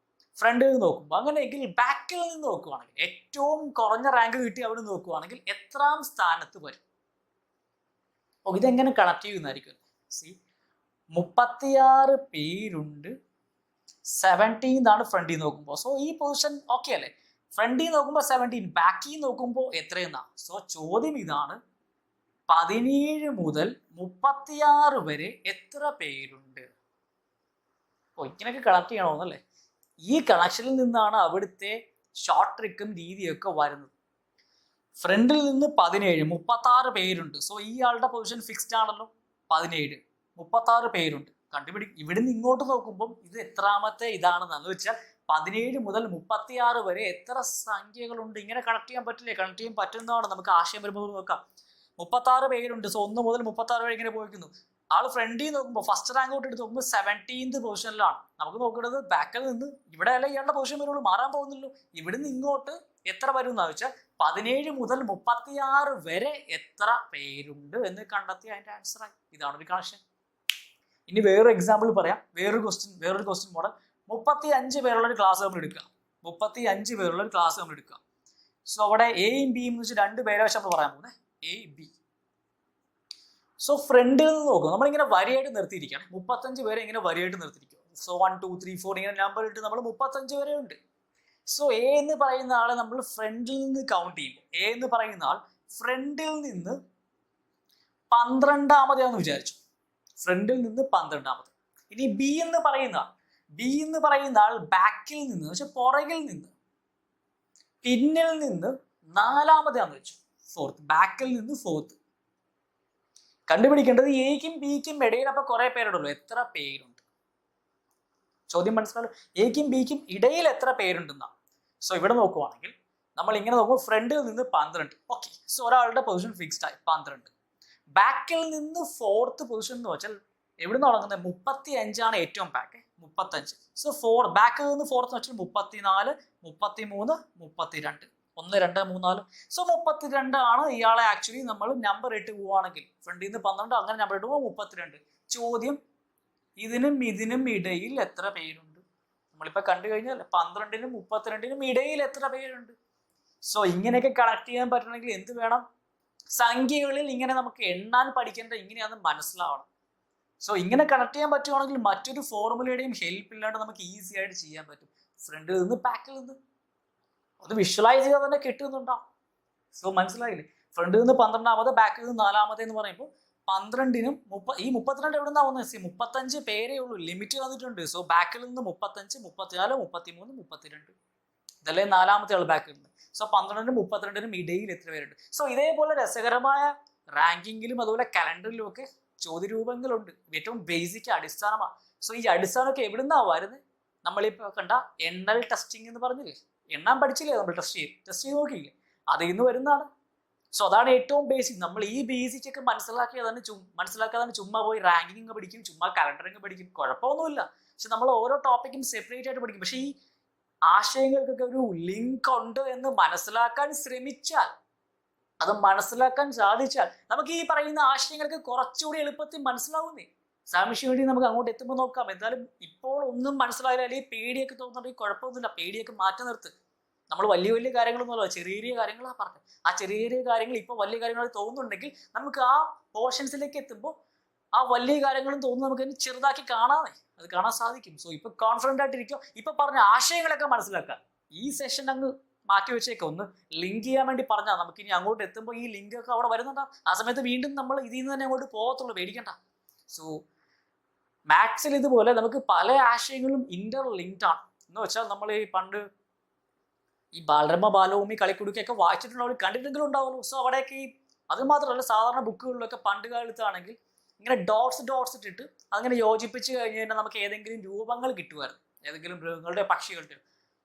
ഫ്രണ്ടിൽ നിന്ന് നോക്കുമ്പോൾ. അങ്ങനെയെങ്കിൽ ബാക്കിൽ നിന്ന് നോക്കുവാണെങ്കിൽ, ഏറ്റവും കുറഞ്ഞ റാങ്ക് കിട്ടി അവിടെ നോക്കുവാണെങ്കിൽ എത്രാം സ്ഥാനത്ത് വരും? ഇതെങ്ങനെ കണക്ട് ചെയ്യുന്നതായിരിക്കും? സി, 36 പേരുണ്ട്, 17th ആണ് ഫ്രണ്ടിൽ നോക്കുമ്പോൾ. സോ ഈ പൊസിഷൻ ഓക്കെ അല്ലേ? ഫ്രണ്ടിൽ നോക്കുമ്പോൾ 17, ബാക്കിൽ നോക്കുമ്പോൾ എത്രയെന്നാ? സോ ചോദ്യം ഇതാണ്, 17 മുതൽ 36 വരെ എത്ര പേരുണ്ട്? ഇങ്ങനെയൊക്കെ കണക്ട് ചെയ്യണമെന്നല്ലേ? ഈ കണക്ഷനിൽ നിന്നാണ് അവിടുത്തെ ഷോർട്ട് ട്രിക്കും രീതിയൊക്കെ വരുന്നത്. ഫ്രണ്ടിൽ നിന്ന് 17, 36 പേരുണ്ട്. സോ ഈ ആളുടെ പൊസിഷൻ ഫിക്സ്ഡ് ആണല്ലോ, 17, 36 പേരുണ്ട്. ഇവിടുന്ന് ഇങ്ങോട്ട് നോക്കുമ്പോൾ ഇത് എത്രാമത്തെ ഇതാണെന്ന് വെച്ചാൽ 17 മുതൽ 36 വരെ എത്ര സംഖ്യകളുണ്ട്? ഇങ്ങനെ കണക്ട് ചെയ്യാൻ പറ്റില്ലേ? കണക്ട് ചെയ്യാൻ പറ്റുന്നതാണ്. നമുക്ക് ആശയം വരുമ്പോൾ നോക്കാം. 36 പേരുണ്ട്. സോ 1 മുതൽ 36 വരെ ഇങ്ങനെ പോയിക്കുന്നു. ആള് ഫ്രണ്ടിൽ നോക്കുമ്പോൾ, ഫസ്റ്റ് റാങ്ക് ഔട്ട് എടുത്ത് നോക്കുമ്പോൾ 17th പൊസിഷനിലാണ്. നമുക്ക് നോക്കേണ്ടത് ബാക്കിൽ നിന്ന്, ഇവിടെ അല്ല ഇയാളുടെ പൊസിഷൻ വരുള്ളൂ, മാറാൻ പോകുന്നില്ലോ. ഇവിടുന്ന് ഇങ്ങോട്ട് എത്ര വരും എന്ന് വെച്ചാൽ 17 മുതൽ 36 വരെ എത്ര പേരുണ്ട് എന്ന് കണ്ടെത്തി അതിന്റെ ആൻസർ ആയി. ഇതാണ് ഒരു കണക്ഷൻ. ഇനി വേറൊരു എക്സാമ്പിൾ പറയാം. വേറൊരു ക്വസ്റ്റ്യൻ മോഡൽ. 35 പേരുള്ള ഒരു ക്ലാസ് നമ്മൾ എടുക്കുക. 35 പേരുള്ള ഒരു ക്ലാസ് നമ്മൾ എടുക്കുക. സോ അവിടെ എയും ബിയും എന്ന് വെച്ചാൽ 2 പേരെ വെച്ച് നമ്മൾ പറയാൻ പോകുന്നത്, എ ബി. സോ ഫ്രണ്ടിൽ നിന്ന് നോക്കും, നമ്മളിങ്ങനെ വരിയായിട്ട് നിർത്തിയിരിക്കുകയാണ്. 35 പേരെ ഇങ്ങനെ വരിയായിട്ട് നിർത്തിയിരിക്കും. സോ 1, 2, 3, 4 ഇങ്ങനെ നമ്പർ ഇട്ട് നമ്മൾ 35 വരെ ഉണ്ട്. സോ എ എന്ന് പറയുന്ന ആളെ നമ്മൾ ഫ്രണ്ടിൽ നിന്ന് കൗണ്ട് ചെയ്യുമ്പോൾ, എ എന്ന് പറയുന്ന ആൾ ഫ്രണ്ടിൽ നിന്ന് 12ാമതാന്ന് വിചാരിച്ചു. ഫ്രണ്ടിൽ നിന്ന് 12ാമത്. ഇനി ബി എന്ന് പറയുന്ന ആൾ ബാക്കിൽ നിന്ന്, പക്ഷെ പുറകിൽ നിന്ന്, പിന്നിൽ നിന്ന് 4ാമതാന്ന് വെച്ചു, 4th. ബാക്കിൽ നിന്ന് 4th. കണ്ടുപിടിക്കേണ്ടത് എക്കും ബിക്കും ഇടയിൽ അപ്പൊ കുറെ പേരുണ്ടല്ലോ, എത്ര പേരുണ്ട്? ചോദ്യം മനസ്സിലാവും. എക്കും ബിക്കും ഇടയിൽ എത്ര പേരുണ്ടെന്നാ. സോ ഇവിടെ നോക്കുവാണെങ്കിൽ നമ്മൾ ഇങ്ങനെ നോക്കുമ്പോൾ ഫ്രണ്ടിൽ നിന്ന് 12. ഓക്കെ, സോ ഒരാളുടെ പൊസിഷൻ ഫിക്സ്ഡ് ആയി 12. ബാക്കിൽ നിന്ന് 4th പൊസിഷൻ എന്ന് വെച്ചാൽ എവിടെ നിന്ന് തുടങ്ങുന്നത്? 35 ഏറ്റവും ബാക്ക്, 35. സോ ബാക്കിൽ നിന്ന് 4th വെച്ചാൽ 34, 33, 32. 1, 2, 3, 4. സോ 32 ആണ് ഇയാളെ ആക്ച്വലി നമ്മൾ നമ്പർ ഇട്ട് പോവുകയാണെങ്കിൽ, ഫ്രണ്ടിൽ നിന്ന് 12 അങ്ങനെ നമ്പർ ഇട്ട് പോകുമ്പോൾ 32. ചോദ്യം, ഇതിനും ഇടയിൽ എത്ര പേരുണ്ട്? നമ്മളിപ്പോൾ കണ്ടു കഴിഞ്ഞാൽ 12നും 32നും ഇടയിൽ എത്ര പേരുണ്ട്? സോ ഇങ്ങനെയൊക്കെ കണക്ട് ചെയ്യാൻ പറ്റണമെങ്കിൽ എന്ത് വേണം? സംഖ്യകളിൽ ഇങ്ങനെ നമുക്ക് എണ്ണാൻ പഠിക്കേണ്ട ഇങ്ങനെയാണെന്ന് മനസ്സിലാവണം. സോ ഇങ്ങനെ കണക്ട് ചെയ്യാൻ പറ്റുവാണെങ്കിൽ മറ്റൊരു ഫോർമുലയുടെയും ഹെൽപ്പ് ഇല്ലാണ്ട് നമുക്ക് ഈസി ആയിട്ട് ചെയ്യാൻ പറ്റും. ഫ്രണ്ടിൽ നിന്ന് ബാക്കിൽ നിന്ന് അത് വിഷ്വലൈസ് ചെയ്താൽ തന്നെ കിട്ടുന്നുണ്ടാവും. സോ മനസ്സിലായില്ലേ? ഫ്രണ്ടിൽ നിന്ന് 12ാമത്, ബാക്കിൽ നിന്ന് 4ാമത് എന്ന് പറയുമ്പോൾ 12നും ഈ 32 എവിടെ നിന്നാ വന്നത്? 35 പേരേ ഉള്ളൂ, ലിമിറ്റ് വന്നിട്ടുണ്ട്. സോ ബാക്കിൽ നിന്ന് 35, 34, 33, 32 ഇതല്ലേ 4ാമത്തെ ആൾ ബാക്കിൽ നിന്ന്. സോ 12നും 32നും ഇടയിൽ എത്ര പേരുണ്ട്? സോ ഇതേപോലെ രസകരമായ റാങ്കിങ്ങിലും അതുപോലെ കലണ്ടറിലും ഒക്കെ ചോദ്യരൂപങ്ങളുണ്ട്. ഏറ്റവും ബേസിക് അടിസ്ഥാനമാണ്. സോ ഈ അടിസ്ഥാനമൊക്കെ എവിടെ നിന്നാ വരുന്നത്? നമ്മളിപ്പോൾ കണ്ട എണ്ണൽ ടെസ്റ്റിംഗ് എന്ന് പറഞ്ഞില്ലേ, എണ്ണാൻ പഠിച്ചില്ലേ നമ്മൾ? ടെസ്റ്റ് ചെയ്ത് നോക്കിയില്ലേ? അതിൽ നിന്ന് വരുന്നതാണ്. സോ അതാണ് ഏറ്റവും ബേസിക്. നമ്മൾ ഈ ബേസിക് ഒക്കെ മനസ്സിലാക്കാതെ ചുമ്മാ പോയി റാങ്കിങ് പഠിക്കും, ചുമ്മാ കലണ്ടറിങ് പഠിക്കും, കുഴപ്പമൊന്നുമില്ല. പക്ഷെ നമ്മൾ ഓരോ ടോപ്പിക്കും സെപ്പറേറ്റ് ആയിട്ട് പഠിക്കും. പക്ഷെ ഈ ആശയങ്ങൾക്കൊക്കെ ഒരു ലിങ്ക് ഉണ്ട് എന്ന് മനസ്സിലാക്കാൻ ശ്രമിച്ചാൽ, അത് മനസ്സിലാക്കാൻ സാധിച്ചാൽ നമുക്ക് ഈ പറയുന്ന ആശയങ്ങൾക്ക് കുറച്ചുകൂടി എളുപ്പത്തിൽ മനസ്സിലാവുന്നേ. സാമിഷ്യം വേണ്ടി നമുക്ക് അങ്ങോട്ട് എത്തുമ്പോൾ നോക്കാം. എന്തായാലും ഇപ്പോൾ ഒന്നും മനസ്സിലായില്ല, അല്ലെങ്കിൽ പേടിയൊക്കെ തോന്നുന്നുണ്ടെങ്കിൽ കുഴപ്പമൊന്നുമില്ല, പേടിയൊക്കെ മാറ്റി നിർത്ത്. നമ്മൾ വലിയ വലിയ കാര്യങ്ങളൊന്നുമല്ല, ചെറിയ ചെറിയ കാര്യങ്ങളാണ് പറഞ്ഞത്. ആ ചെറിയ ചെറിയ കാര്യങ്ങൾ ഇപ്പോൾ വലിയ കാര്യങ്ങൾ തോന്നുന്നുണ്ടെങ്കിൽ നമുക്ക് ആ പോർഷൻസിലേക്ക് എത്തുമ്പോൾ ആ വലിയ കാര്യങ്ങളും തോന്നുന്നു നമുക്ക് ചെറുതാക്കി കാണാതെ അത് കാണാൻ സാധിക്കും. സോ ഇപ്പൊ കോൺഫിഡന്റ് ആയിട്ടിരിക്കും. ഇപ്പൊ പറഞ്ഞ ആശയങ്ങളൊക്കെ മനസ്സിലാക്കാം. ഈ സെഷൻ അങ്ങ് മാറ്റി വെച്ചേക്കാം, ഒന്ന് ലിങ്ക് ചെയ്യാൻ വേണ്ടി പറഞ്ഞാൽ നമുക്ക് ഇനി അങ്ങോട്ട് എത്തുമ്പോൾ ഈ ലിങ്ക് ഒക്കെ അവിടെ വരുന്നുണ്ടാവും. ആ സമയത്ത് വീണ്ടും നമ്മൾ ഇതിൽ നിന്ന് തന്നെ അങ്ങോട്ട് പോകത്തുള്ളൂ, പേടിക്കണ്ട. സോ മാത്സിൽ ഇതുപോലെ നമുക്ക് പല ആശയങ്ങളും ഇന്റർ ലിങ്ക്ഡ് ആണ്. എന്ന് വെച്ചാൽ നമ്മൾ ഈ പണ്ട് ഈ ബാലരമ ബാലഭൂമി കളിക്കുടുക്കൊക്കെ വായിച്ചിട്ടുണ്ടാവും, കണ്ടിട്ടെങ്കിലും ഉണ്ടാവുമല്ലോ. സോ അവിടെയൊക്കെ ഈ അത് മാത്രമല്ല, സാധാരണ ബുക്കുകളിലൊക്കെ പണ്ട് കാലത്താണെങ്കിൽ ഇങ്ങനെ ഡോട്ട്സ് ഇട്ടിട്ട് അങ്ങനെ യോജിപ്പിച്ച് കഴിഞ്ഞ് കഴിഞ്ഞാൽ നമുക്ക് ഏതെങ്കിലും രൂപങ്ങൾ കിട്ടുമായിരുന്നു, ഏതെങ്കിലും മൃഗങ്ങളുടെ പക്ഷികളുടെ.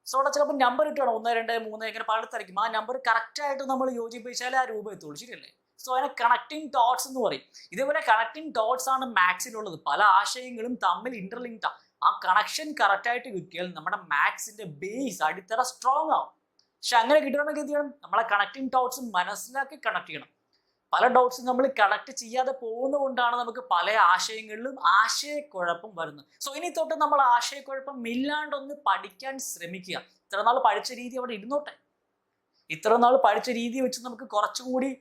സോ അവിടെ ചിലപ്പോൾ നമ്പർ ഇട്ടാണ് 1, 2, 3 ഇങ്ങനെ പലതരക്കും. ആ നമ്പർ കറക്റ്റായിട്ട് നമ്മൾ യോജിപ്പിച്ചാലേ ആ രൂപം എത്തുള്ളൂ, ശരിയല്ലേ? സോ അതിനെ കണക്റ്റിംഗ് ഡോട്ട്സ് എന്ന് പറയും. ഇതേപോലെ കണക്റ്റിംഗ് ഡോട്ട്സ് ആണ് മാത്സിലുള്ളത്. പല ആശയങ്ങളും തമ്മിൽ ഇന്റർലിങ്ക്ഡ് ആണ്. ആ കണക്ഷൻ കറക്റ്റായിട്ട് കിട്ടിയാൽ നമ്മുടെ മാത്സിന്റെ ബേസ് അടിത്തറ സ്ട്രോങ് ആവും. പക്ഷെ അങ്ങനെ കിട്ടണമെങ്കിൽ എന്ത് ചെയ്യണം? നമ്മളെ കണക്റ്റിംഗ് ഡോട്ട്സ് മനസ്സിലാക്കി കണക്ട് ചെയ്യണം. പല ഡോട്ട്സും നമ്മൾ കണക്ട് ചെയ്യാതെ പോകുന്നതുകൊണ്ടാണ് നമുക്ക് പല ആശയങ്ങളിലും ആശയക്കുഴപ്പം വരുന്നത്. സോ ഇനി തൊട്ട് നമ്മൾ ആശയക്കുഴപ്പം ഇല്ലാണ്ടൊന്ന് പഠിക്കാൻ ശ്രമിക്കുക. ഇത്ര നാൾ പഠിച്ച രീതി അവിടെ ഇരുന്നോട്ടെ. ഇത്ര നാൾ പഠിച്ച രീതി വെച്ച് നമുക്ക് കുറച്ചും കൂടി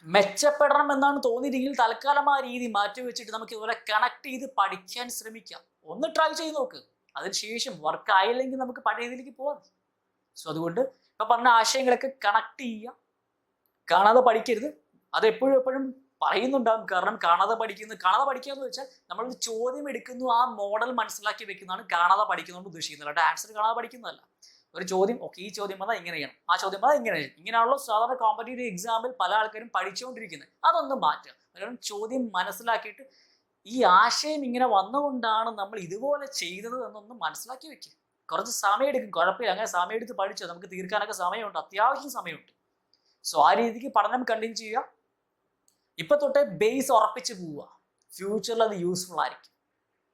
മെച്ചപ്പെടണം എന്നാണ് തോന്നിയിട്ടെങ്കിൽ തൽക്കാലം ആ രീതി മാറ്റി വെച്ചിട്ട് നമുക്ക് ഇതുപോലെ കണക്ട് ചെയ്ത് പഠിക്കാൻ ശ്രമിക്കാം. ഒന്ന് ട്രൈ ചെയ്ത് നോക്ക്. അതിനുശേഷം വർക്ക് ആയില്ലെങ്കിൽ നമുക്ക് പഴയ രീതിയിലേക്ക് പോകാം. സോ അതുകൊണ്ട് ഇപ്പൊ പറഞ്ഞ ആശയങ്ങളൊക്കെ കണക്ട് ചെയ്യുക, കാണാതെ പഠിക്കരുത്. അത് എപ്പോഴും പറയുന്നുണ്ടാകും. കാരണം കാണാതെ പഠിക്കുക എന്ന് വെച്ചാൽ നമ്മളൊരു ചോദ്യം എടുക്കുന്നു, ആ മോഡൽ മനസ്സിലാക്കി വെക്കുന്നതാണ് കാണാതെ പഠിക്കുന്നതുകൊണ്ട് ഉദ്ദേശിക്കുന്നത്. അല്ലാണ്ട് ആൻസർ കാണാതെ പഠിക്കുന്നതല്ല. ഒരു ചോദ്യം, ഓക്കെ ഈ ചോദ്യം വന്നാൽ ഇങ്ങനെ ചെയ്യണം, ആ ചോദ്യം വന്നാൽ ഇങ്ങനെ ചെയ്യണം, ഇങ്ങനെയാണല്ലോ സാധാരണ കോമ്പറ്റേറ്റീവ് എക്സാമിൽ പല ആൾക്കാരും പഠിച്ചുകൊണ്ടിരിക്കുന്നത്. അതൊന്നും മാറ്റുക. കാരണം ചോദ്യം മനസ്സിലാക്കിയിട്ട് ഈ ആശയം ഇങ്ങനെ വന്നുകൊണ്ടാണ് നമ്മൾ ഇതുപോലെ ചെയ്തത് എന്നൊന്ന് മനസ്സിലാക്കി വെക്കുക. കുറച്ച് സമയം എടുക്കും, കുഴപ്പമില്ല. അങ്ങനെ സമയം എടുത്ത് പഠിച്ചോ, നമുക്ക് തീർക്കാനൊക്കെ സമയമുണ്ട്, അത്യാവശ്യം സമയമുണ്ട്. സോ ആ രീതിക്ക് പഠനം കണ്ടിന്യൂ ചെയ്യുക. ഇപ്പൊ തൊട്ടേ ബേസ് ഉറപ്പിച്ച് പോവുക. ഫ്യൂച്ചറിൽ അത് യൂസ്ഫുൾ ആയിരിക്കും.